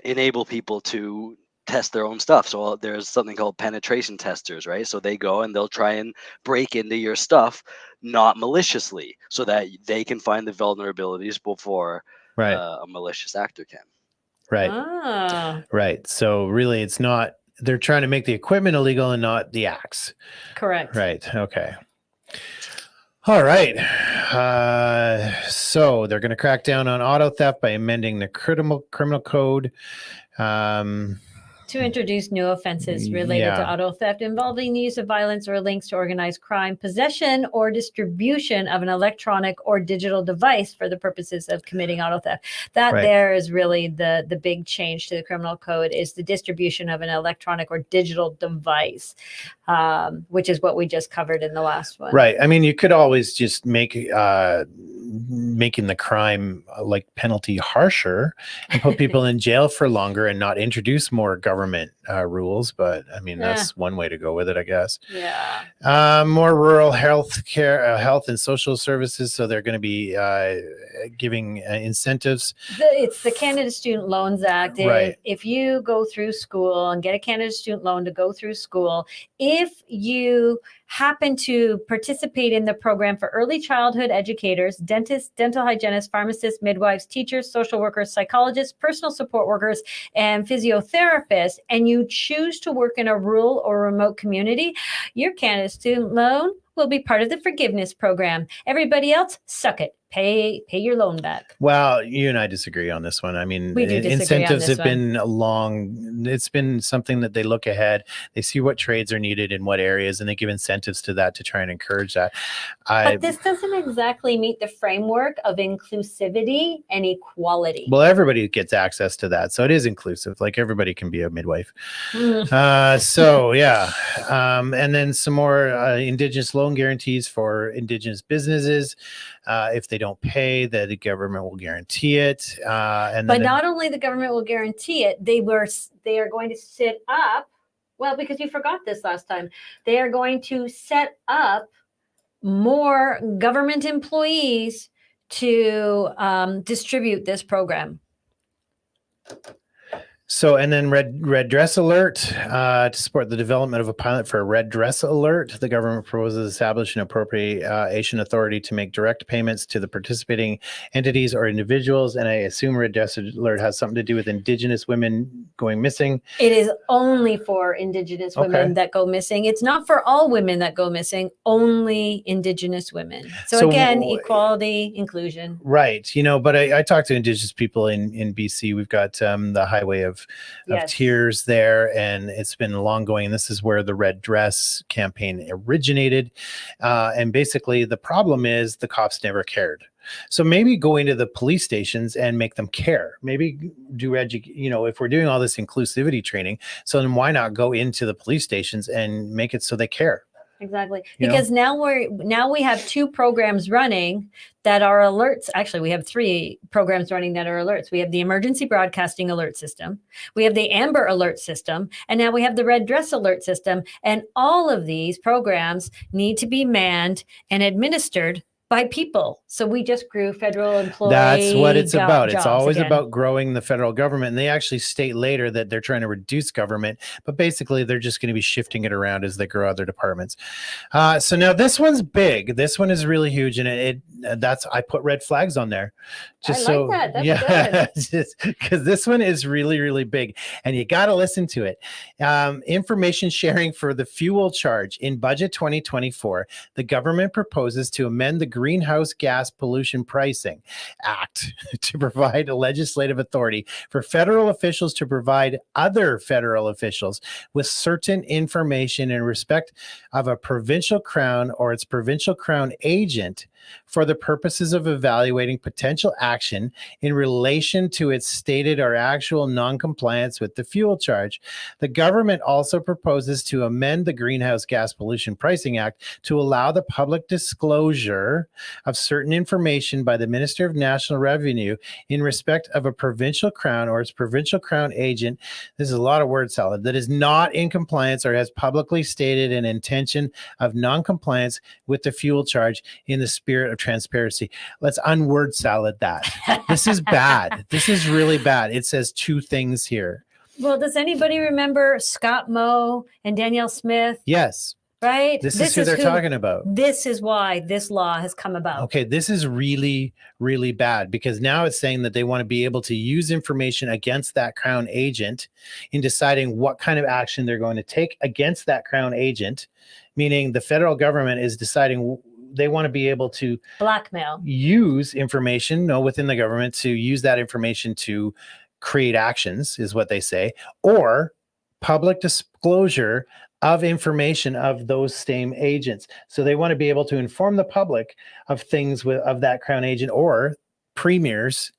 enable people to test their own stuff. So there's something called penetration testers, right? So they go and they'll try and break into your stuff, not maliciously, so that they can find the vulnerabilities before a malicious actor can. Right. Right. So really, it's not. They're trying to make the equipment illegal and not the acts. Correct. Right. Okay. All right. So they're going to crack down on auto theft by amending the criminal code to to introduce new offenses related to auto theft involving the use of violence or links to organized crime, possession or distribution of an electronic or digital device for the purposes of committing auto theft. That there is really the big change to the criminal code, is the distribution of an electronic or digital device, which is what we just covered in the last one. Right. I mean, you could always just make making the crime like penalty harsher and put people in jail for longer and not introduce more government rules. But I mean, that's one way to go with it, I guess. Yeah. More rural health care, health and social services. So they're going to be giving incentives. It's the Canada Student Loans Act. Right. If you go through school and get a Canada student loan to go through school, if you happen to participate in the program for early childhood educators, dentists, dental hygienists, pharmacists, midwives, teachers, social workers, psychologists, personal support workers, and physiotherapists, and you choose to work in a rural or remote community, your Canada student loan will be part of the forgiveness program. Everybody else, suck it. Pay your loan back. Well, you and I disagree on this one. I mean, we do disagree incentives on this have been it's been something that they look ahead. They see what trades are needed in what areas, and they give incentives to that to try and encourage that. But this doesn't exactly meet the framework of inclusivity and equality. Well, everybody gets access to that. So it is inclusive. Like everybody can be a midwife. So yeah. And then some more Indigenous loan guarantees for Indigenous businesses. If they don't pay, the government will guarantee it. But not only the government will guarantee it, they are going to set up, well, because you forgot this last time, they are going to set up more government employees to distribute this program. So, and then red dress alert, to support the development of a pilot for a red dress alert. The government proposes establishing an appropriation authority to make direct payments to the participating entities or individuals. And I assume red dress alert has something to do with Indigenous women going missing. It is only for Indigenous women that go missing. It's not for all women that go missing, only Indigenous women. So again, equality, inclusion. Right. You know, but I talked to Indigenous people in BC. We've got the highway of tears there, and it's been long going. And this is where the red dress campaign originated. And basically the problem is the cops never cared. So maybe go into the police stations and make them care. Maybe do if we're doing all this inclusivity training, so then why not go into the police stations and make it so they care? Exactly. Because now we have 2 programs running that are alerts. Actually, we have 3 programs running that are alerts. We have the emergency broadcasting alert system. We have the Amber alert system. And now we have the red dress alert system. And all of these programs need to be manned and administered by people. So we just grew federal employee. That's what it's about. It's always again about growing the federal government. And they actually state later that they're trying to reduce government, but basically they're just going to be shifting it around as they grow other departments. So now this one's big. This one is really huge. And I put red flags on there. Just I like that. That's good. Because this one is really, really big and you got to listen to it. Information sharing for the fuel charge. In budget 2024, the government proposes to amend the Greenhouse Gas Pollution Pricing Act to provide a legislative authority for federal officials to provide other federal officials with certain information in respect of a provincial crown or its provincial crown agent for the purposes of evaluating potential action in relation to its stated or actual non-compliance with the fuel charge. The government also proposes to amend the Greenhouse Gas Pollution Pricing Act to allow the public disclosure of certain information by the Minister of National Revenue in respect of a provincial crown or its provincial crown agent. This is a lot of word salad. That is not in compliance or has publicly stated an intention of non-compliance with the fuel charge in the spirit of transparency. Let's unword salad that. This is bad. This is really bad. It says 2 things here. Well, does anybody remember Scott Moe and Danielle Smith? Yes. Right? This is who they're talking about. This is why this law has come about. Okay, this is really, really bad because now it's saying that they want to be able to use information against that crown agent in deciding what kind of action they're going to take against that crown agent, meaning the federal government is deciding they want to be able to blackmail, use information within the government to use that information to create actions is what they say, or public disclosure of information of those same agents. So they want to be able to inform the public of things of that crown agent or premiers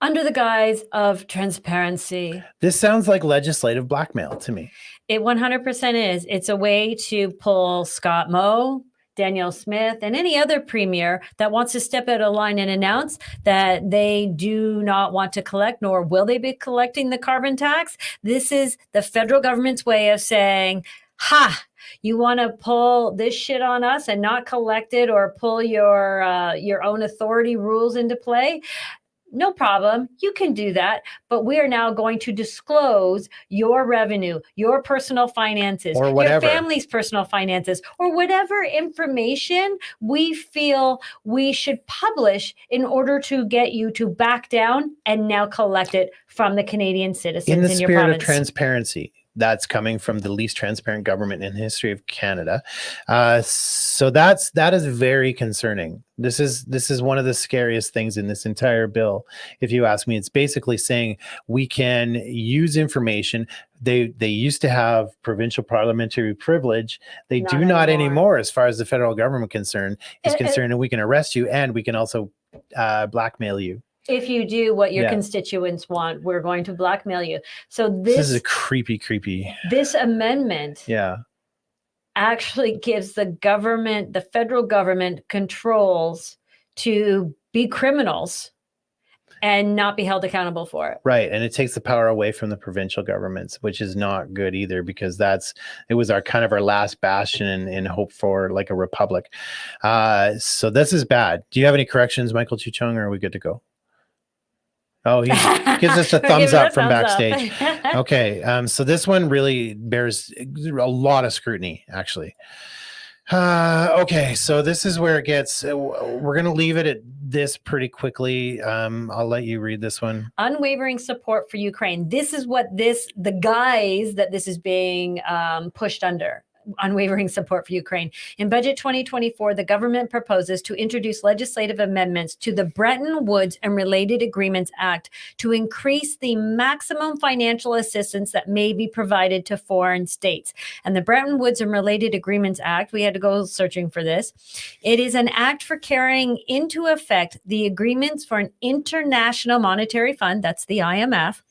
under the guise of transparency. This sounds like legislative blackmail to me. It 100% is. It's a way to pull Scott Moe, Danielle Smith, and any other premier that wants to step out of line and announce that they do not want to collect, nor will they be collecting the carbon tax. This is the federal government's way of saying, ha, you want to pull this shit on us and not collect it or pull your own authority rules into play? No problem. You can do that. But we are now going to disclose your revenue, your personal finances, or whatever, your family's personal finances, or whatever information we feel we should publish in order to get you to back down and now collect it from the Canadian citizens in the your spirit province. of transparency. That's coming from the least transparent government in the history of Canada. So that is very concerning. This is one of the scariest things in this entire bill. If you ask me, it's basically saying we can use information. They used to have provincial parliamentary privilege. They do not anymore, as far as the federal government concerned, and we can arrest you and we can also blackmail you. If you do what your constituents want, we're going to blackmail you. So this is a creepy. This amendment actually gives the government, the federal government, controls to be criminals and not be held accountable for it. Right. And it takes the power away from the provincial governments, which is not good either, because it was our last bastion in hope for like a republic. So this is bad. Do you have any corrections, Michael Chichong, or are we good to go? Oh, he gives us a thumbs up from backstage. Okay. So this one really bears a lot of scrutiny, actually. Okay. So this is where it gets, we're going to leave it at this pretty quickly. I'll let you read this one. Unwavering support for Ukraine. This is what the guise that this is being pushed under. Unwavering support for Ukraine. In Budget 2024, the government proposes to introduce legislative amendments to the Bretton Woods and Related Agreements Act to increase the maximum financial assistance that may be provided to foreign states. And the Bretton Woods and Related Agreements Act, we had to go searching for this. It is an act for carrying into effect the agreements for an International Monetary Fund, that's the IMF,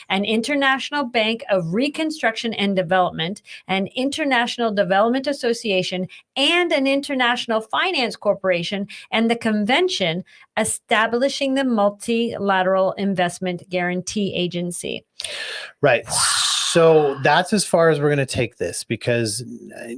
an International Bank of Reconstruction and Development, an International Development Association, and an International Finance Corporation, and the convention establishing the Multilateral Investment Guarantee Agency. Right. So that's as far as we're going to take this, because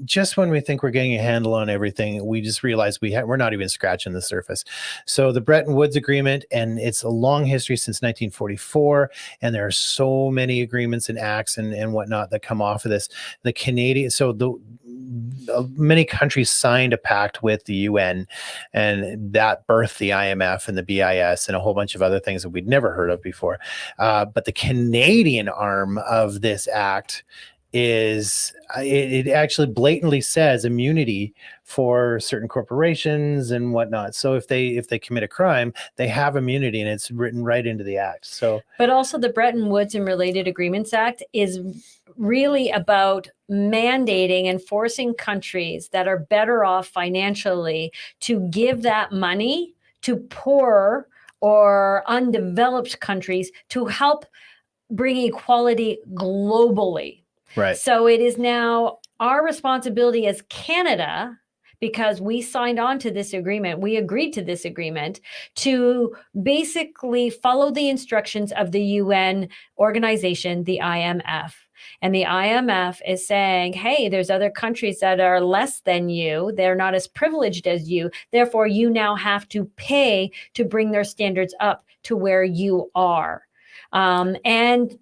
just when we think we're getting a handle on everything, we just realize we're not even scratching the surface. So the Bretton Woods Agreement, and it's a long history since 1944, and there are so many agreements and acts and whatnot that come off of this. The Canadian, many countries signed a pact with the UN, and that birthed the IMF and the BIS and a whole bunch of other things that we'd never heard of before. But the Canadian arm of this act is it actually blatantly says immunity for certain corporations and whatnot. So if they commit a crime, they have immunity, and it's written right into the act. So, but also the Bretton Woods and Related Agreements Act is really about mandating and forcing countries that are better off financially to give that money to poor or undeveloped countries to help bring equality globally. Right. So it is now our responsibility as Canada, because we signed on to this agreement, we agreed to this agreement, to basically follow the instructions of the UN organization, the IMF. And the IMF is saying, hey, there's other countries that are less than you. They're not as privileged as you. Therefore, you now have to pay to bring their standards up to where you are. And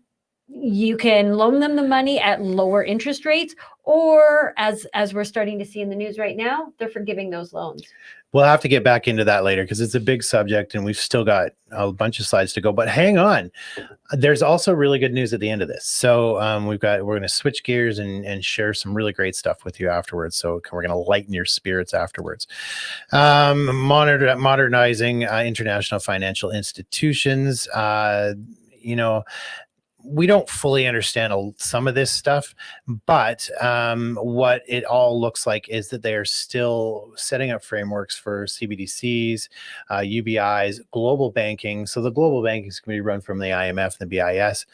you can loan them the money at lower interest rates, or as we're starting to see in the news right now, they're forgiving those loans. We'll have to get back into that later because it's a big subject and we've still got a bunch of slides to go. But hang on, there's also really good news at the end of this. So we're going to switch gears and share some really great stuff with you afterwards. So we're going to lighten your spirits afterwards. Modernizing international financial institutions. we don't fully understand some of this stuff, but what it all looks like is that they are still setting up frameworks for CBDCs, UBIs, global banking. So the global banking is going to be run from the IMF and the BIS.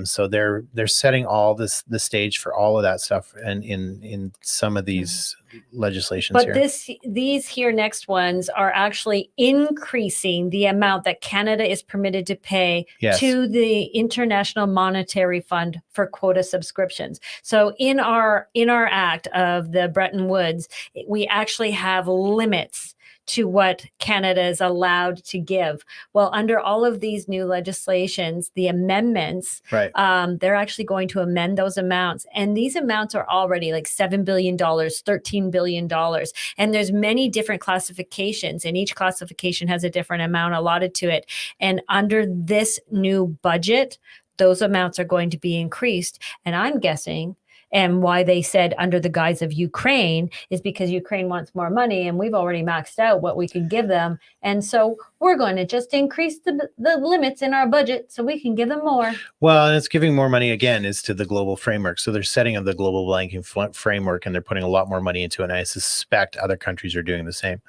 So they're setting all the stage for all of that stuff, and in some of these legislations but here. these here next ones are actually increasing the amount that Canada is permitted to pay Yes. to the International Monetary Fund for quota subscriptions. So in our act of the Bretton Woods, we actually have limits to what Canada is allowed to give. Well, under all of these new legislations, the amendments, Right. they're actually going to amend those amounts. And these amounts are already like $7 billion, $13 billion. And there's many different classifications, and each classification has a different amount allotted to it. And under this new budget, those amounts are going to be increased. And I'm guessing, and why they said under the guise of Ukraine is because Ukraine wants more money, and we've already maxed out what we could give them. And so we're going to just increase the limits in our budget so we can give them more. Well, and it's giving more money again is to the global framework. So they're setting up the global banking framework, and they're putting a lot more money into it. And I suspect other countries are doing the same.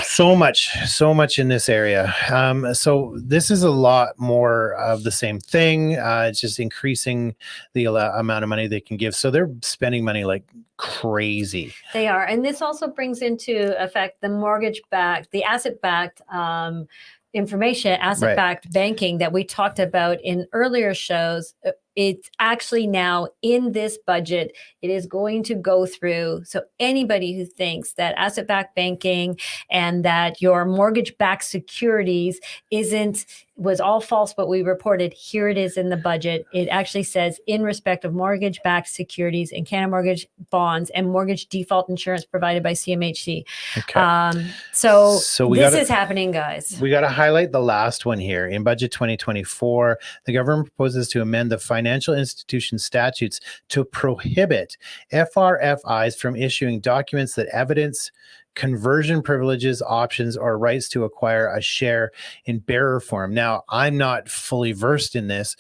So much in this area. So this is a lot more of the same thing. It's just increasing the amount of money they can give. So they're spending money like crazy. They are. And this also brings into effect the mortgage-backed, the asset-backed information, asset-backed banking that we talked about in earlier shows. It's actually now in this budget. It is going to go through. So anybody who thinks that asset-backed banking and that your mortgage-backed securities was all false, what we reported, here it is in the budget. It actually says in respect of mortgage-backed securities and Canada Mortgage bonds and mortgage default insurance provided by CMHC. Okay. So this is happening, guys. We got to highlight the last one here. In Budget 2024, the government proposes to amend the financial institution statutes to prohibit FRFIs from issuing documents that evidence conversion privileges, options, or rights to acquire a share in bearer form. Now, I'm not fully versed in this.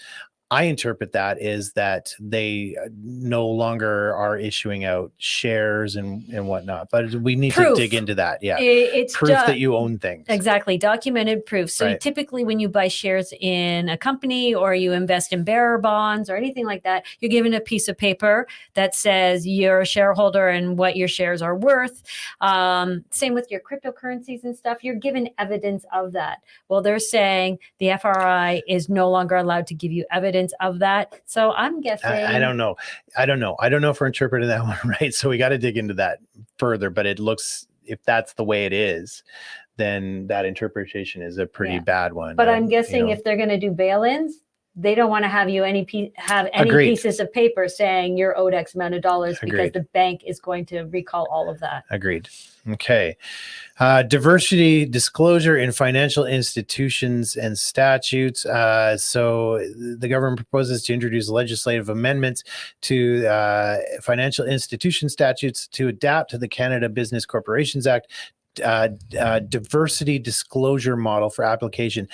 I interpret that is that they no longer are issuing out shares and whatnot, but we need to dig into that. Yeah. It's proof that you own things. Exactly. Documented proof. So Right. typically when you buy shares in a company or you invest in bearer bonds or anything like that, you're given a piece of paper that says you're a shareholder and what your shares are worth. Same with your cryptocurrencies and stuff. You're given evidence of that. Well, they're saying the FRI is no longer allowed to give you evidence of that. So I'm guessing. I don't know. I don't know if we're interpreting that one right. So we got to dig into that further. But it looks, if that's the way it is, then that interpretation is a pretty bad one. But I'm guessing if they're going to do bail-ins, they don't want to have you have any pieces of paper saying you're owed X amount of dollars because the bank is going to recall all of that. Agreed. Okay. Diversity disclosure in financial institutions and statutes. So the government proposes to introduce legislative amendments to financial institution statutes to adapt to the Canada Business Corporations Act diversity disclosure model for application.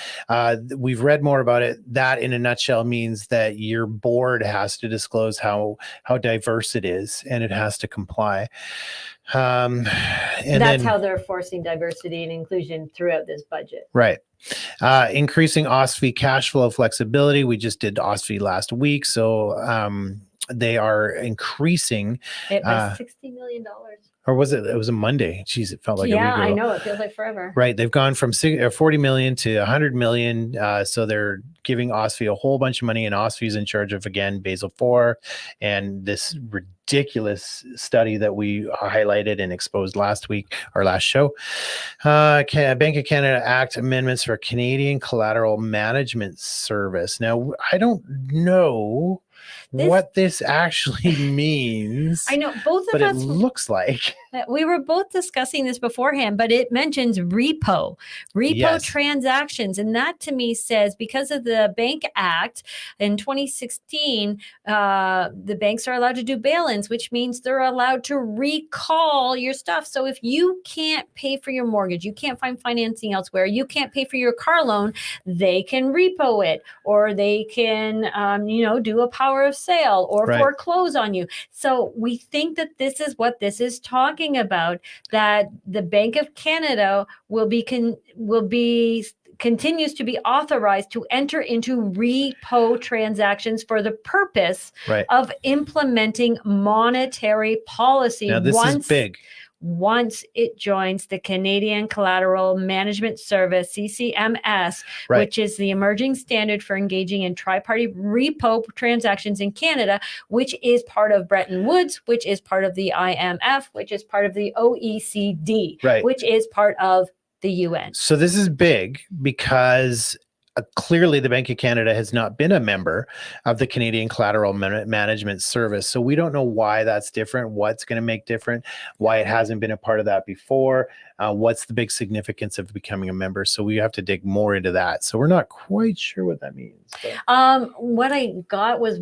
We've read more about it. That in a nutshell means that your board has to disclose how diverse it is, and it has to comply. And that's how they're forcing diversity and inclusion throughout this budget. Right. Increasing OSFI cash flow flexibility. We just did OSFI last week. So they are increasing it by $60 million. Or was it? It was a Monday. Jeez, it felt like a week ago. Yeah, I know. It feels like forever. Right. They've gone from 40 million to 100 million. So they're giving OSFI a whole bunch of money, and OSFI is in charge of, again, Basel IV and this ridiculous study that we highlighted and exposed last week, our last show. Bank of Canada Act amendments for Canadian Collateral Management Service. Now, I don't know what this actually means. I know both but of it us. looks like We were both discussing this beforehand, but it mentions repo Yes. transactions. And that to me says, because of the Bank Act in 2016, the banks are allowed to do bail-ins, which means they're allowed to recall your stuff. So if you can't pay for your mortgage, you can't find financing elsewhere, you can't pay for your car loan, they can repo it, or they can, do a power of sale or Right. foreclose on you. So we think that this is what this is talking about, that the Bank of Canada will be continues to be authorized to enter into repo transactions for the purpose right. of implementing monetary policy. Now this is big. Once it joins the Canadian Collateral Management Service, CCMS, Right. which is the emerging standard for engaging in tri-party repo transactions in Canada, which is part of Bretton Woods, which is part of the IMF, which is part of the OECD, Right. which is part of the UN. So this is big because clearly the Bank of Canada has not been a member of the Canadian Collateral Management Service. So we don't know why that's different, what's going to make different, why it hasn't been a part of that before, what's the big significance of becoming a member. So we have to dig more into that. So we're not quite sure what that means. What I got was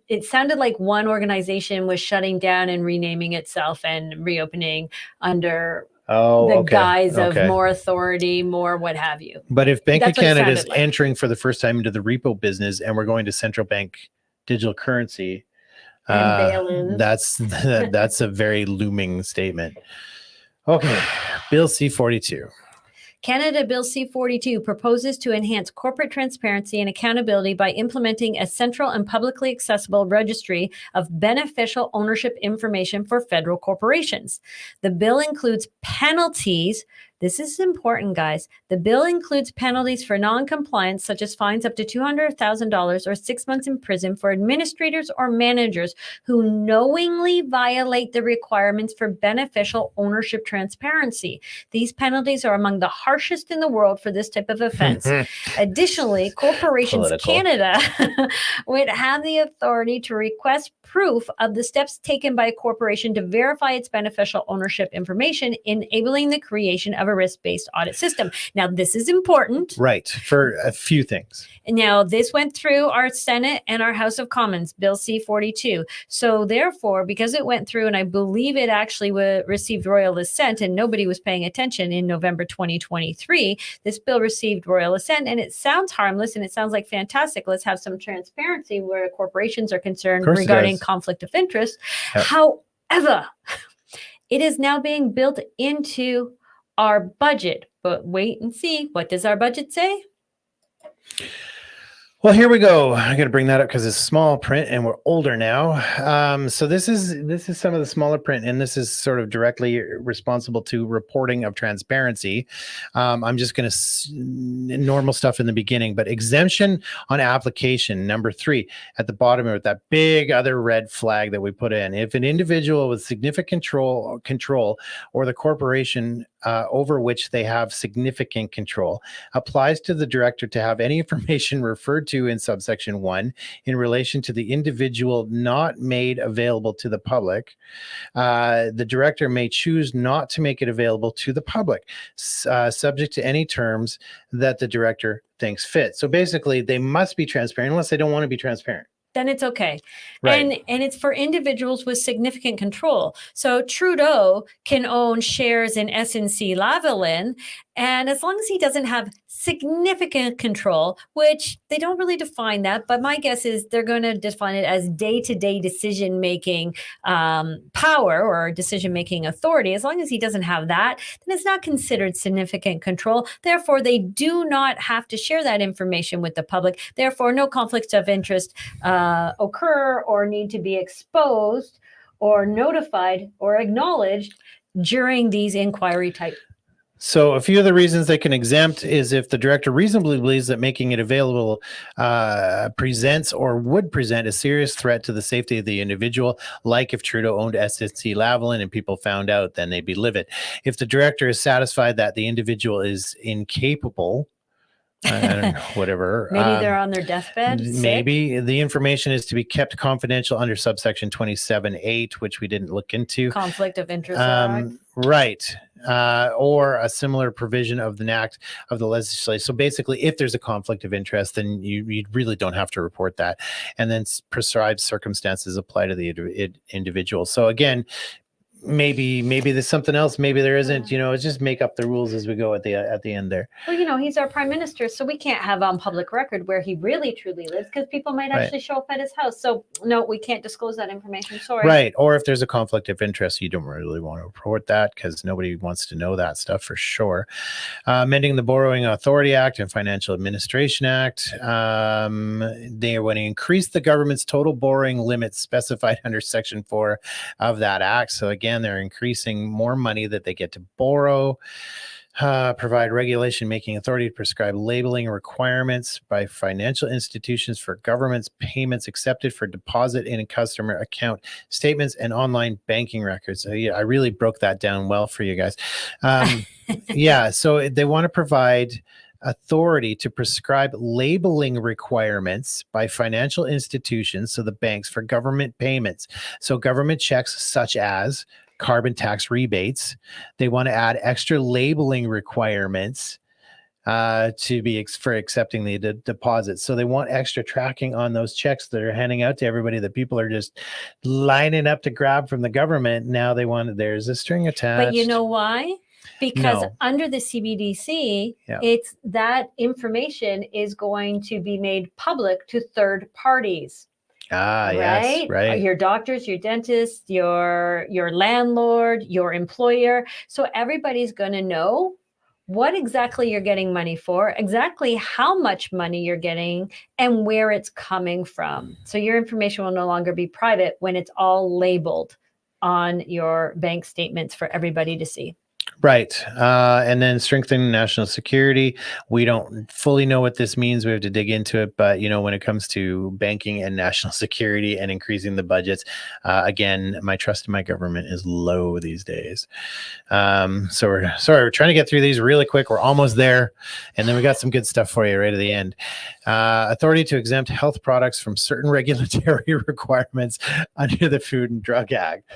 it sounded like one organization was shutting down and renaming itself and reopening under guise of more authority, more what have you. But if Bank of Canada is like. entering for the first time into the repo business and we're going to central bank digital currency, and that's a very looming statement. Okay, Bill C-42. Canada Bill C-42 proposes to enhance corporate transparency and accountability by implementing a central and publicly accessible registry of beneficial ownership information for federal corporations. The bill includes penalties. This is important, guys. The bill includes penalties for non-compliance, such as fines up to $200,000 or 6 months in prison for administrators or managers who knowingly violate the requirements for beneficial ownership transparency. These penalties are among the harshest in the world for this type of offense. Additionally, Corporations Canada would have the authority to request proof of the steps taken by a corporation to verify its beneficial ownership information, enabling the creation of a risk-based audit system. Now, this is important. Right, for a few things. Now, this went through our Senate and our House of Commons, Bill C-42. So therefore, because it went through, and I believe it actually received royal assent, and nobody was paying attention in November 2023, this bill received royal assent, and it sounds harmless, and it sounds like fantastic. Let's have some transparency where corporations are concerned regarding conflict of interest. Yep. However, it is now being built into our budget. But wait and see. What does our budget say? Well, here we go. I got to bring that up because it's small print and we're older now. So this is some of the smaller print, and this is sort of directly responsible to reporting of transparency. I'm just going to normal stuff in the beginning, but exemption on application number 3 at the bottom of that big other red flag that we put in. If an individual with significant control or the corporation over which they have significant control applies to the director to have any information referred to in subsection 1 in relation to the individual not made available to the public, the director may choose not to make it available to the public, subject to any terms that the director thinks fit. So basically, they must be transparent unless they don't want to be transparent. Then it's okay. Right. And it's for individuals with significant control. So Trudeau can own shares in SNC-Lavalin, and as long as he doesn't have significant control, which they don't really define that, but my guess is they're going to define it as day-to-day decision-making power or decision-making authority. As long as he doesn't have that, then it's not considered significant control. Therefore, they do not have to share that information with the public. Therefore, no conflicts of interest occur or need to be exposed or notified or acknowledged during these inquiry type. So a few of the reasons they can exempt is if the director reasonably believes that making it available presents or would present a serious threat to the safety of the individual, like if Trudeau owned SNC-Lavalin and people found out, then they'd be livid. If the director is satisfied that the individual is incapable I don't know, whatever. Maybe they're on their deathbed. Maybe the information is to be kept confidential under subsection 27(8), which we didn't look into. Conflict of interest Act. Right. Or a similar provision of the act of the legislature. So basically, if there's a conflict of interest, then you really don't have to report that. And then prescribed circumstances apply to the individual. So again, maybe there's something else, maybe there isn't, it's just make up the rules as we go at the end there. Well, he's our prime minister, so we can't have on public record where he really truly lives, because people might actually show up at his house. So no, we can't disclose that information. Sorry. Right. Or if there's a conflict of interest, you don't really want to report that, because nobody wants to know that stuff for sure. Amending the Borrowing Authority Act and Financial Administration Act. They want to increase the government's total borrowing limits specified under Section 4 of that act. So again, they're increasing more money that they get to borrow. Provide regulation making authority to prescribe labeling requirements by financial institutions for government's payments accepted for deposit in a customer account statements and online banking records. So, yeah, I really broke that down well for you guys. Yeah, so they want to provide authority to prescribe labeling requirements by financial institutions, so the banks, for government payments. So government checks such as carbon tax rebates. They want to add extra labeling requirements to be for accepting the deposits. So they want extra tracking on those checks that are handing out to everybody that people are just lining up to grab from the government. Now there's a string attached. But you know why? Because under the CBDC, it's that information is going to be made public to third parties. Yes, right. Your doctors, your dentists, your landlord, your employer. So everybody's going to know what exactly you're getting money for, exactly how much money you're getting, and where it's coming from. So your information will no longer be private when it's all labeled on your bank statements for everybody to see. Right. And then strengthening national security. We don't fully know what this means. We have to dig into it. But, when it comes to banking and national security and increasing the budgets, again, my trust in my government is low these days. So we're trying to get through these really quick. We're almost there. And then we got some good stuff for you right at the end. Authority to exempt health products from certain regulatory requirements under the Food and Drug Act.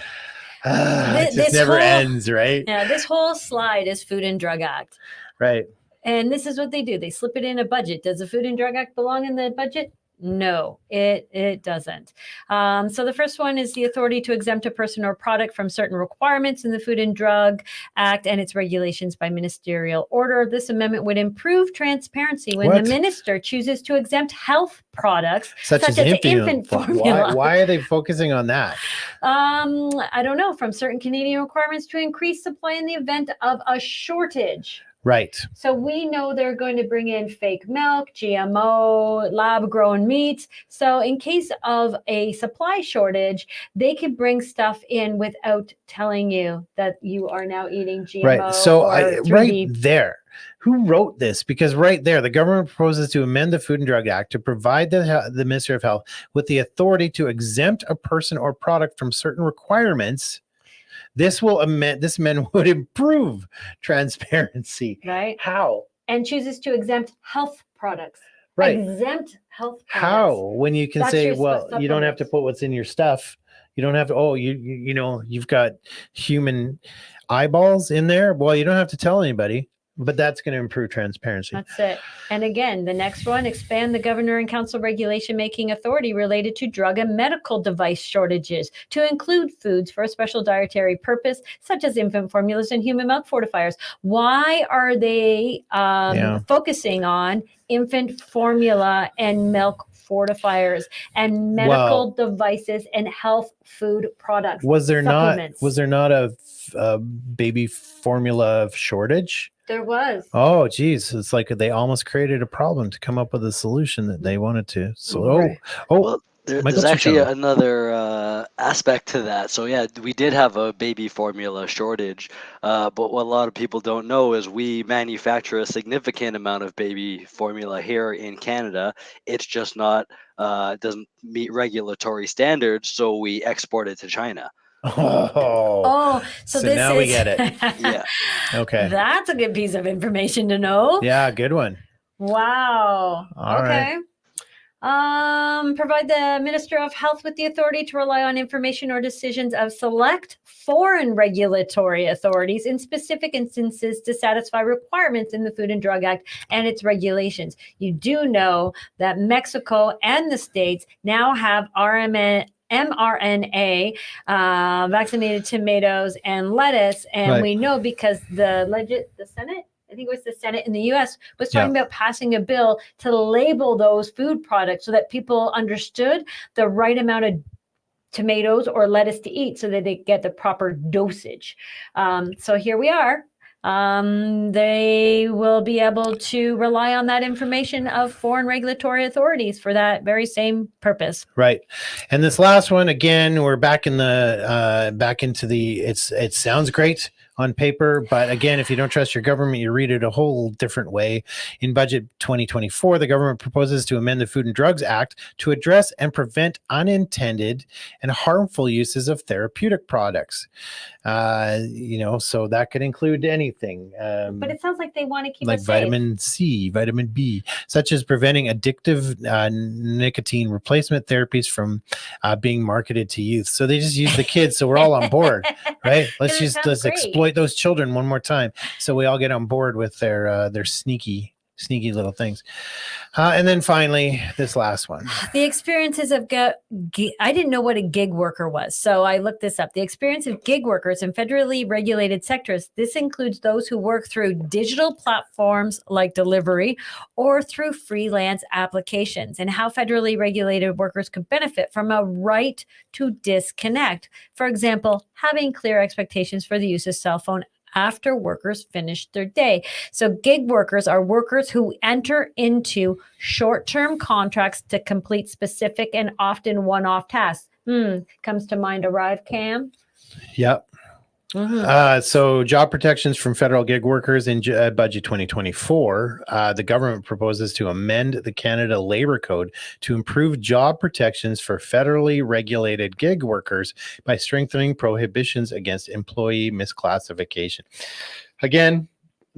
It just never ends, right? Yeah, this whole slide is Food and Drug Act. Right. And this is what they do. They slip it in a budget. Does the Food and Drug Act belong in the budget? No, it doesn't. So the first one is the authority to exempt a person or product from certain requirements in the Food and Drug Act and its regulations by ministerial order. This amendment would improve transparency when the minister chooses to exempt health products such as infant formula. Why are they focusing on that? I don't know. From certain Canadian requirements to increase supply in the event of a shortage. Right. So we know they're going to bring in fake milk, GMO, lab-grown meats. So in case of a supply shortage, they could bring stuff in without telling you that you are now eating GMO. Right. So right there, who wrote this? Because right there, the government proposes to amend the Food and Drug Act to provide the Minister of Health with the authority to exempt a person or product from certain requirements. This amendment would improve transparency. Right. How? And chooses to exempt health products. Right. Exempt health products. How? When you can say, well, you don't have to put what's in your stuff. You don't have to, you've got human eyeballs in there. Well, you don't have to tell anybody. But that's going to improve transparency. That's it. And again, the next one, expand the governor and council regulation making authority related to drug and medical device shortages to include foods for a special dietary purpose, such as infant formulas and human milk fortifiers. Why are they focusing on infant formula and milk fortifiers and medical devices and health food products? Was there not a baby formula shortage? There was. Oh, geez. It's like they almost created a problem to come up with a solution that they wanted to. So, well, there's actually another aspect to that. So, yeah, we did have a baby formula shortage. But what a lot of people don't know is we manufacture a significant amount of baby formula here in Canada. It's just not doesn't meet regulatory standards. So we export it to China. So now we get it. Yeah. Okay. That's a good piece of information to know. Yeah, good one. Wow. All Okay. Provide the Minister of Health with the authority to rely on information or decisions of select foreign regulatory authorities in specific instances to satisfy requirements in the Food and Drug Act and its regulations. You do know that Mexico and the States now have mRNA vaccinated tomatoes and lettuce, and Right. we know because the Senate, I think it was the Senate in the U.S., was talking about passing a bill to label those food products so that people understood the right amount of tomatoes or lettuce to eat so that they get the proper dosage. So here we are. They will be able to rely on that information of foreign regulatory authorities for that very same purpose. Right. And this last one, again, we're back in the back into the it sounds great on paper, but again, if you don't trust your government, you read it a whole different way. In budget 2024, the government proposes to amend the Food and Drugs Act to address and prevent unintended and harmful uses of therapeutic products. So that could include anything. But it sounds like they want to keep like us vitamin C, vitamin B, such as preventing addictive nicotine replacement therapies from being marketed to youth. So they just use the kids. So we're all on board, right? Let's exploit those children one more time. So we all get on board with their sneaky little things. And then finally, this last one. The experiences of I didn't know what a gig worker was, so I looked this up. The experience of gig workers in federally regulated sectors. This includes those who work through digital platforms like delivery or through freelance applications, and how federally regulated workers could benefit from a right to disconnect. For example, having clear expectations for the use of cell phone after workers finish their day. So gig workers are workers who enter into short-term contracts to complete specific and often one-off tasks. Comes to mind ArriveCam. Yep. Mm-hmm. So job protections from federal gig workers in budget 2024, the government proposes to amend the Canada Labor Code to improve job protections for federally regulated gig workers by strengthening prohibitions against employee misclassification. Again,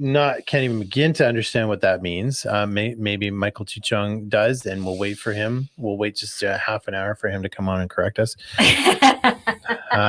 can't even begin to understand what that means. Maybe Michael Chichung does, and we'll wait for him. We'll wait just half an hour for him to come on and correct us.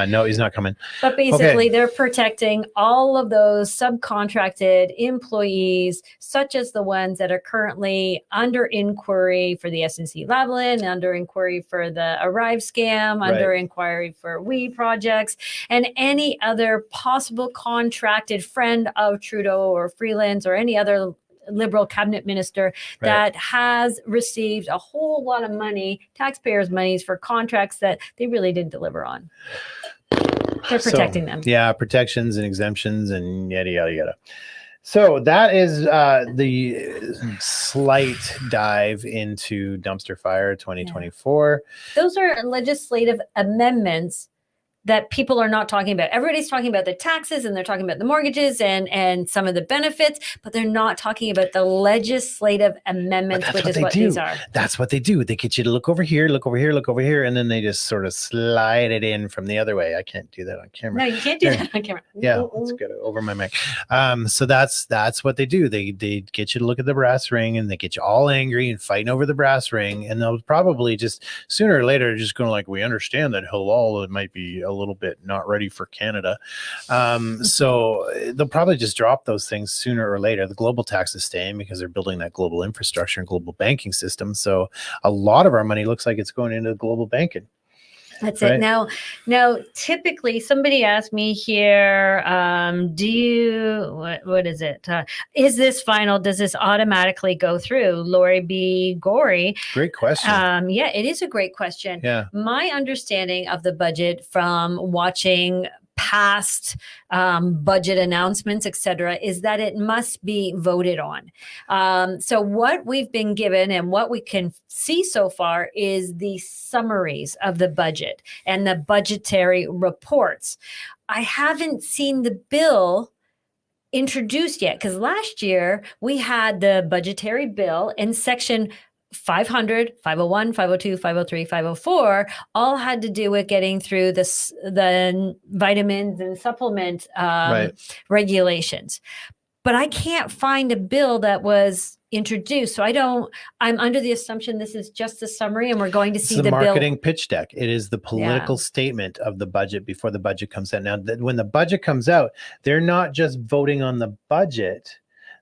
No, he's not coming. But basically, They're protecting all of those subcontracted employees, such as the ones that are currently under inquiry for the SNC Lavalin, under inquiry for the Arrive scam, under inquiry for We projects, and any other possible contracted friend of Trudeau or Freeland's or any other Liberal cabinet minister that has received a whole lot of money, taxpayers' monies, for contracts that they really didn't deliver on. They're protecting them. Yeah, protections and exemptions and yada, yada, yada. So that is the slight dive into Dumpster Fire 2024. Those are legislative amendments that people are not talking about. Everybody's talking about the taxes and they're talking about the mortgages and some of the benefits, but they're not talking about the legislative amendments, which is what these are. That's what they do. They get you to look over here, look over here, look over here, and then they just sort of slide it in from the other way. I can't do that on camera. No, you can't do that on camera. Yeah, let's get it over my mic. So that's what they do. They get you to look at the brass ring, and they get you all angry and fighting over the brass ring, and they'll probably just sooner or later just going like, we understand that halal, it might be a little bit not ready for Canada. So they'll probably just drop those things sooner or later. The global tax is staying because they're building that global infrastructure and global banking system. So a lot of our money looks like it's going into global banking. That's it. Now, typically somebody asked me here, what is it? Is this final? Does this automatically go through? Lori B. Gorey. Great question. Yeah, it is a great question. Yeah. My understanding of the budget from watching past budget announcements, etc., is that it must be voted on. So what we've been given and what we can see so far is the summaries of the budget and the budgetary reports. I haven't seen the bill introduced yet, because last year we had the budgetary bill in section 500, 501, 502, 503, 504 all had to do with getting through the vitamins and supplement regulations. but I can't find a bill that was introduced. So I'm under the assumption this is just a summary and we're going to It's see the the marketing bill. pitch deck. It is the political statement of the budget before the budget comes out. Now, when the budget comes out, they're not just voting on the budget.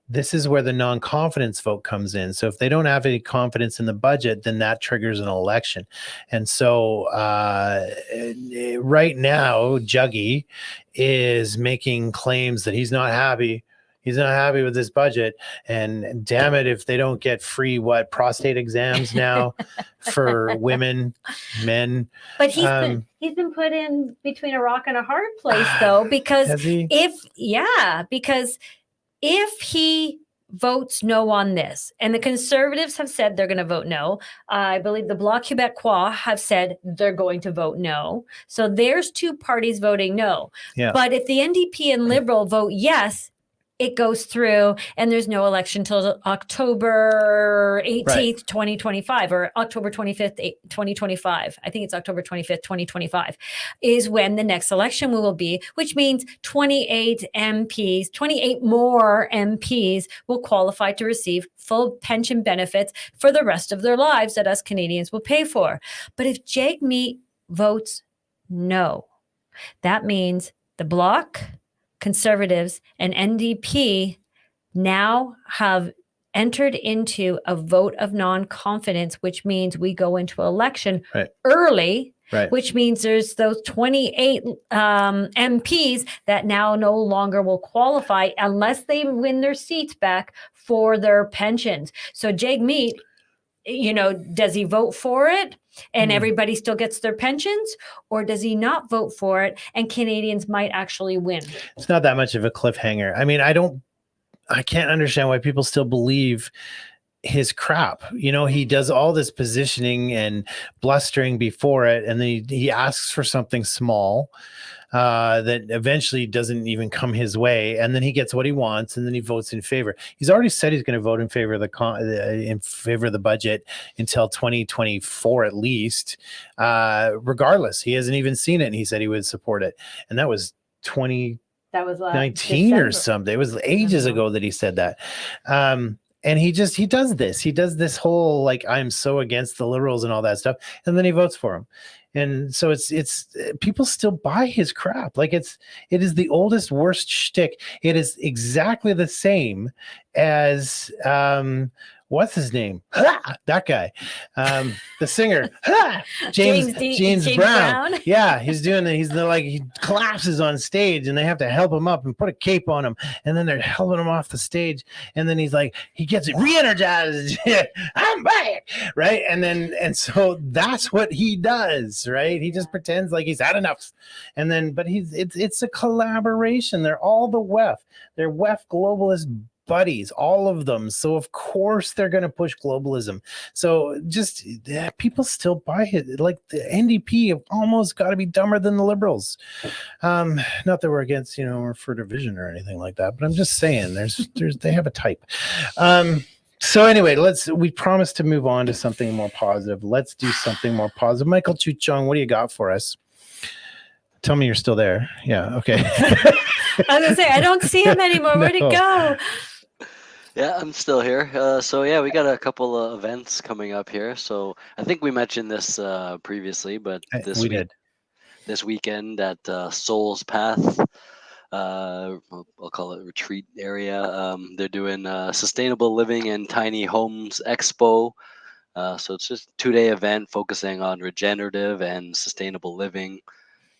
This is where the non-confidence vote comes in. So if they don't have any confidence in the budget, then that triggers an election. And so right now, Juggy is making claims that he's not happy. He's not happy with this budget. And damn it, if they don't get free prostate exams now for women, men. But he's been put in between a rock and a hard place though, because Has he? because if he votes no on this, and the Conservatives have said they're going to vote no, I believe the Bloc Québécois have said they're going to vote no. So there's two parties voting no. Yeah. But if the NDP and Liberal vote yes, it goes through and there's no election till October 18th, right. 2025 or October 25th, 2025. I think it's October 25th, 2025 is when the next election will be, which means 28 more MPs will qualify to receive full pension benefits for the rest of their lives that us Canadians will pay for. But if Jagmeet votes no, that means the Bloc, Conservatives, and NDP now have entered into a vote of non-confidence, which means we go into election early, which means there's those 28 MPs that now no longer will qualify unless they win their seats back for their pensions. So Jagmeet, does he vote for it and everybody still gets their pensions, or does he not vote for it and Canadians might actually win? It's not that much of a cliffhanger. I mean, I can't understand why people still believe his crap. He does all this positioning and blustering before it, and then he asks for something small that eventually doesn't even come his way, and then he gets what he wants, and then he votes in favor. He's already said he's going to vote in favor of the budget until 2024 at least. Regardless, he hasn't even seen it, and he said he would support it, and that was 2019 or something. It was ages ago that he said that. And he does this whole like, I'm so against the Liberals and all that stuff, and then he votes for him. And so it's people still buy his crap. Like it is the oldest, worst shtick. It is exactly the same as what's his name? That guy, the singer, James Brown. Yeah, he's doing it. He collapses on stage, and they have to help him up and put a cape on him, and then they're helping him off the stage, and then he gets re-energized. I'm back, right? And so that's what he does, right? He just pretends like he's had enough, but it's a collaboration. They're all the WEF. They're WEF globalist buddies, all of them. So of course they're going to push globalism. So people still buy it. Like the NDP have almost got to be dumber than the Liberals. Not that we're against, or for division or anything like that, but I'm just saying they have a type. So anyway, we promised to move on to something more positive. Let's do something more positive. Michael Chuchong, what do you got for us? Tell me you're still there. Yeah. Okay. I was going to say, I don't see him anymore. Where'd it go? Yeah, I'm still here. We got a couple of events coming up here. So I think we mentioned this previously, but this weekend at Soul's Path, I'll call it retreat area. They're doing Sustainable Living and Tiny Homes Expo. So it's just a 2-day event focusing on regenerative and sustainable living.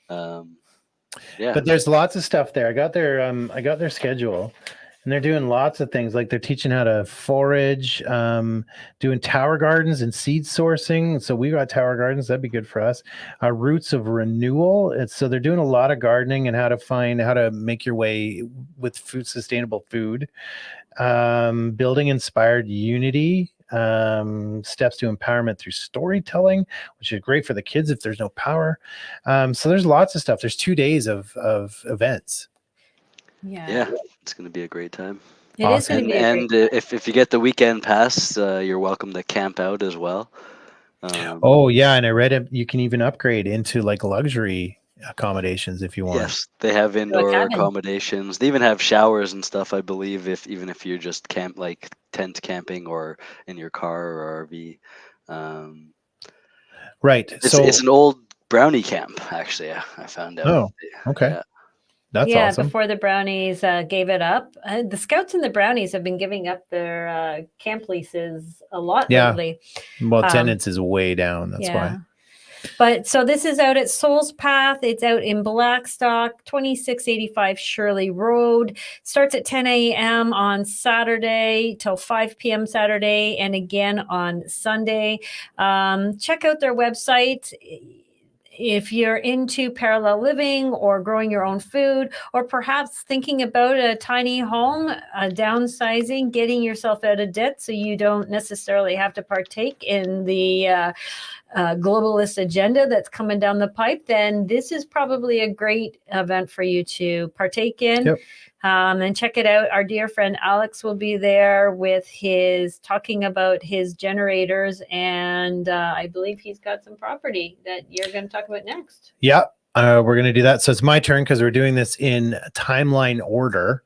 But there's lots of stuff there. I got their schedule, and they're doing lots of things. Like they're teaching how to forage, doing tower gardens and seed sourcing. So we got tower gardens. That'd be good for us. Roots of renewal. So they're doing a lot of gardening and how to make your way with sustainable food. Building inspired unity. Steps to empowerment through storytelling, which is great for the kids if there's no power. So there's lots of stuff. There's 2 days of events. Yeah, it's going to be a great time. It is going to be a great time. If you get the weekend pass, you're welcome to camp out as well. And I read you can even upgrade into like luxury accommodations if you want. Yes, they have indoor cabin. accommodations. They even have showers and stuff, I believe, even if you're just tent camping or in your car or RV. Um, Right. it's an old brownie camp, actually. I found out. Oh, okay. Yeah. That's awesome. Before the Brownies gave it up. The Scouts and the Brownies have been giving up their camp leases a lot lately. Well, attendance is way down. That's why. But so this is out at Souls Path. It's out in Blackstock, 2685 Shirley Road. Starts at 10 a.m. on Saturday till 5 p.m. Saturday, and again on Sunday. Check out their website. If you're into parallel living or growing your own food, or perhaps thinking about a tiny home, downsizing, getting yourself out of debt so you don't necessarily have to partake in the globalist agenda that's coming down the pipe, then this is probably a great event for you to partake in. Yep. And check it out. Our dear friend Alex will be there with talking about his generators, and I believe he's got some property that you're going to talk about next. Yeah, we're going to do that. So it's my turn because we're doing this in timeline order.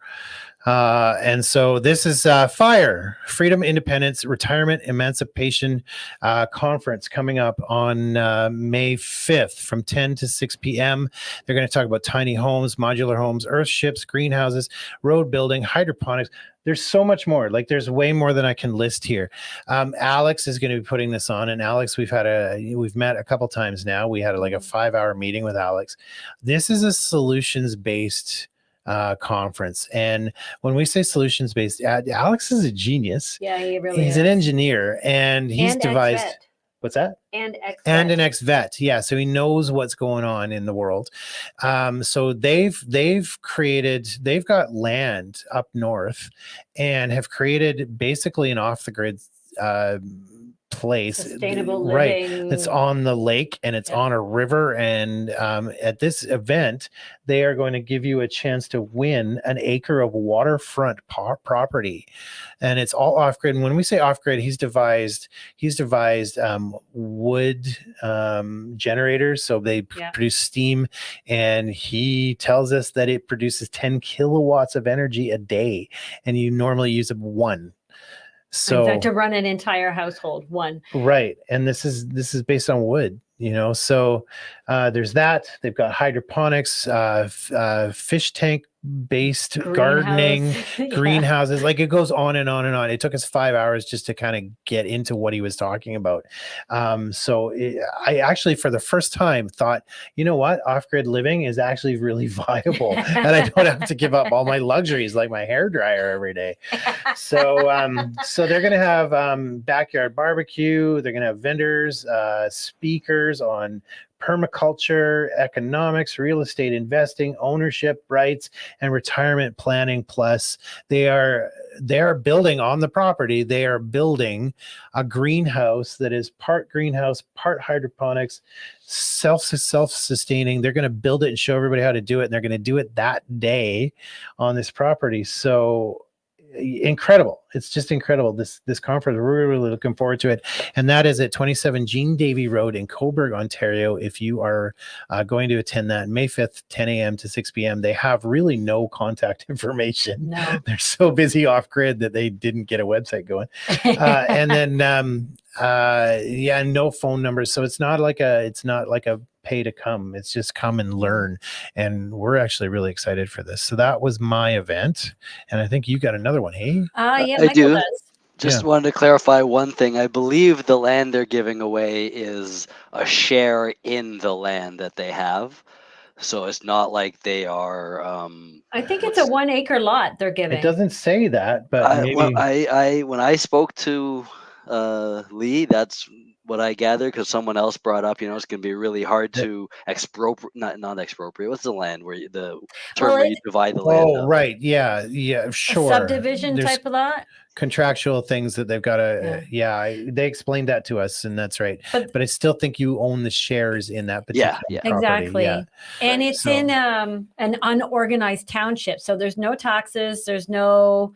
And so this is FIRE, Freedom, Independence, Retirement, Emancipation Conference coming up on May 5th from 10 to 6 p.m. They're going to talk about tiny homes, modular homes, earthships, greenhouses, road building, hydroponics. There's so much more. Like there's way more than I can list here. Alex is going to be putting this on, and Alex, we've met a couple times now. We had a 5-hour meeting with Alex. This is a solutions-based conference, and when we say solutions based, Alex is a genius. Yeah, he really he's is. an engineer, and he's devised ex-vet. What's that? And an ex-vet. Yeah, so he knows what's going on in the world. So they've got land up north and have created basically an off the grid place, sustainable right, living. that's on the lake and it's on a river, and at this event they are going to give you a chance to win an acre of waterfront property, and it's all off grid. And when we say off grid, he's devised wood generators, so they produce steam, and he tells us that it produces 10 kilowatts of energy a day, and you normally use one. So in fact, to run an entire household, one. Right. And this is based on wood, so there's that. They've got hydroponics, fish tank based gardening, greenhouses. Like it goes on and on and on. It took us 5 hours just to kind of get into what he was talking about. I actually, for the first time, thought, you know what, off-grid living is actually really viable, and I don't have to give up all my luxuries like my hair dryer every day. So they're going to have backyard barbecue. They're going to have vendors, speakers on permaculture, economics, real estate investing, ownership rights, and retirement planning. Plus, they are building on the property. They are building a greenhouse that is part greenhouse, part hydroponics, self-sustaining. They're going to build it and show everybody how to do it, and they're going to do it that day on this property. So incredible. It's just incredible. This conference, we're really looking forward to it. And that is at 27 Jean Davy Road in Cobourg, Ontario. If you are going to attend that, May 5th, 10 a.m. to 6 p.m. They have really no contact information. No. They're so busy off grid that they didn't get a website going. And then no phone numbers. So it's not like a pay to come. It's just come and learn. And we're actually really excited for this. So that was my event. And I think you got another one, hey? Yeah, I do. Does. Just wanted to clarify one thing. I believe the land they're giving away is a share in the land that they have. So it's not like they are. I think it's a 1 acre lot they're giving. It doesn't say that, but maybe. Well, when I spoke to Lee, that's what I gathered, because someone else brought up, it's going to be really hard to expropriate, not expropriate. What's the land where the term where you divide the land? Oh, right. Yeah, sure. A subdivision type of lot? Contractual things that they've got to, they explained that to us, and that's right. But I still think you own the shares in that particular property. Exactly. Yeah. And it's in an unorganized township, so there's no taxes, there's no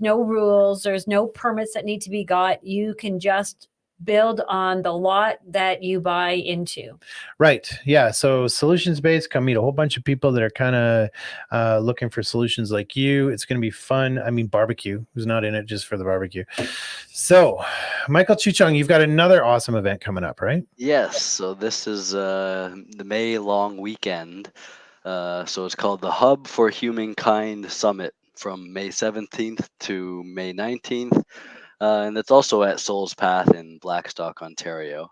rules, there's no permits that need to be got. You can just build on the lot that you buy into. Right. Yeah. So solutions based, come meet a whole bunch of people that are kind of looking for solutions like you. It's going to be fun. I mean, barbecue. Who's not in it just for the barbecue? So, Michael Chuchong, you've got another awesome event coming up, right? Yes, so this is the May long weekend. So it's called the Hub for Humankind Summit from May 17th to May 19th. And it's also at Souls Path in Blackstock, Ontario.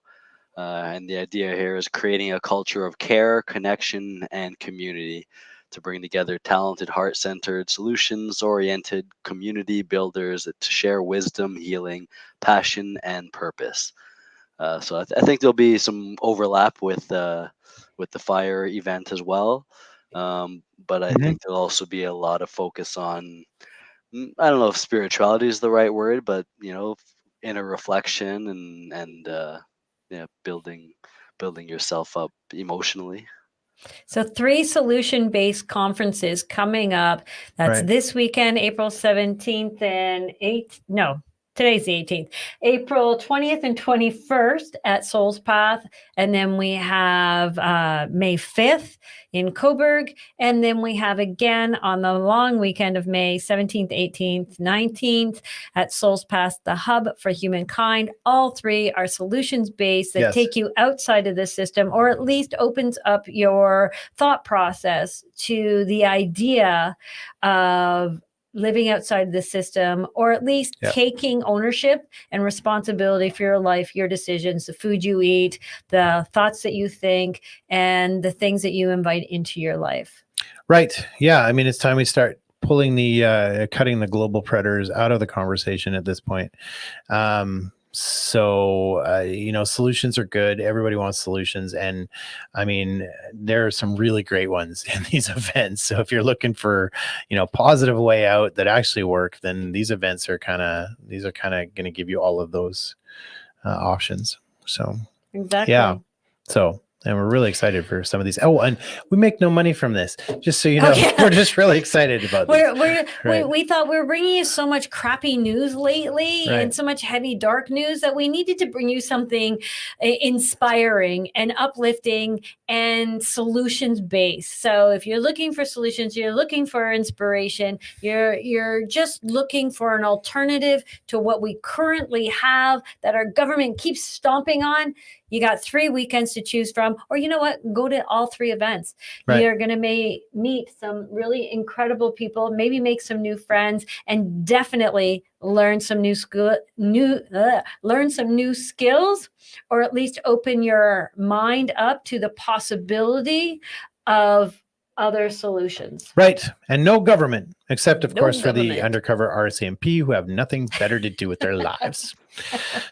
And the idea here is creating a culture of care, connection, and community to bring together talented, heart-centered, solutions-oriented community builders to share wisdom, healing, passion, and purpose. So I think there'll be some overlap with the fire event as well. But I think there'll also be a lot of focus on, I don't know if spirituality is the right word, but inner reflection and building yourself up emotionally. So 3 solution-based conferences coming up. That's Right. this weekend, April 17th and 8th. No, today's the 18th. April 20th and 21st at Souls Path. And then we have May 5th in Coburg. And then we have again on the long weekend of May 17th, 18th, 19th at Souls Path, the Hub for Humankind. All 3 are solutions-based that Yes. take you outside of the system, or at least opens up your thought process to the idea of living outside the system, or at least taking ownership and responsibility for your life, your decisions, the food you eat, the thoughts that you think, and the things that you invite into your life. Right. Yeah. I mean, it's time we start pulling the cutting the global predators out of the conversation at this point. Solutions are good. Everybody wants solutions. And I mean, there are some really great ones in these events. So if you're looking for, positive way out that actually work, then these events are kind of going to give you all of those options. So Exactly. yeah. So, and we're really excited for some of these. Oh, and we make no money from this, just so you know. We're just really excited about this. We thought we were bringing you so much crappy news lately and so much heavy, dark news that we needed to bring you something inspiring and uplifting and solutions based. So if you're looking for solutions, you're looking for inspiration, you're just looking for an alternative to what we currently have that our government keeps stomping on, you got 3 weekends to choose from, or you know what? Go to all 3 events. Right. You're going to meet some really incredible people, maybe make some new friends, and definitely learn some new skills, or at least open your mind up to the possibility of other solutions. Right. And no government, except of course for the undercover RCMP who have nothing better to do with their lives.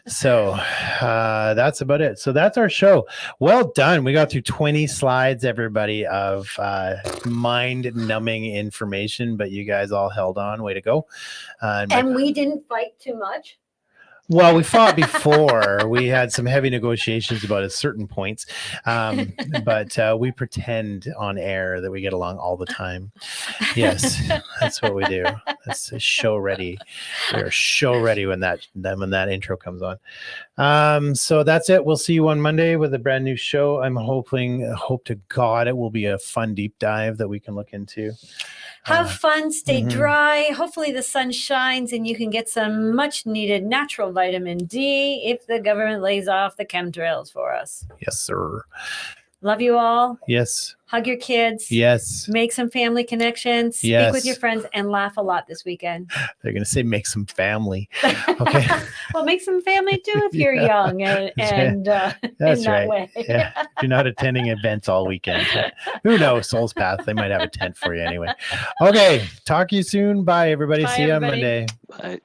So that's about it. So that's our show. Well done. We got through 20 slides, everybody, of mind-numbing information, but you guys all held on. Way to go. And we didn't fight too much. Well, we fought before. We had some heavy negotiations about a certain points, but we pretend on air that we get along all the time. Yes, that's what we do. That's a show ready. We are show ready when that intro comes on. So that's it. We'll see you on Monday with a brand new show. I'm hope to God it will be a fun deep dive that we can look into. Have fun, stay dry. Hopefully the sun shines and you can get some much needed natural vitamin D if the government lays off the chemtrails for us. Yes, sir. Love you all. Yes. Hug your kids. Yes. Make some family connections. Yes. Speak with your friends and laugh a lot this weekend. They're going to say make some family. Okay. Well, make some family too if you're young and that's in that right. way. Yeah. If you're not attending events all weekend, who knows? Souls Path, they might have a tent for you anyway. Okay. Talk to you soon. Bye, everybody. Bye, See you everybody. on Monday. Bye.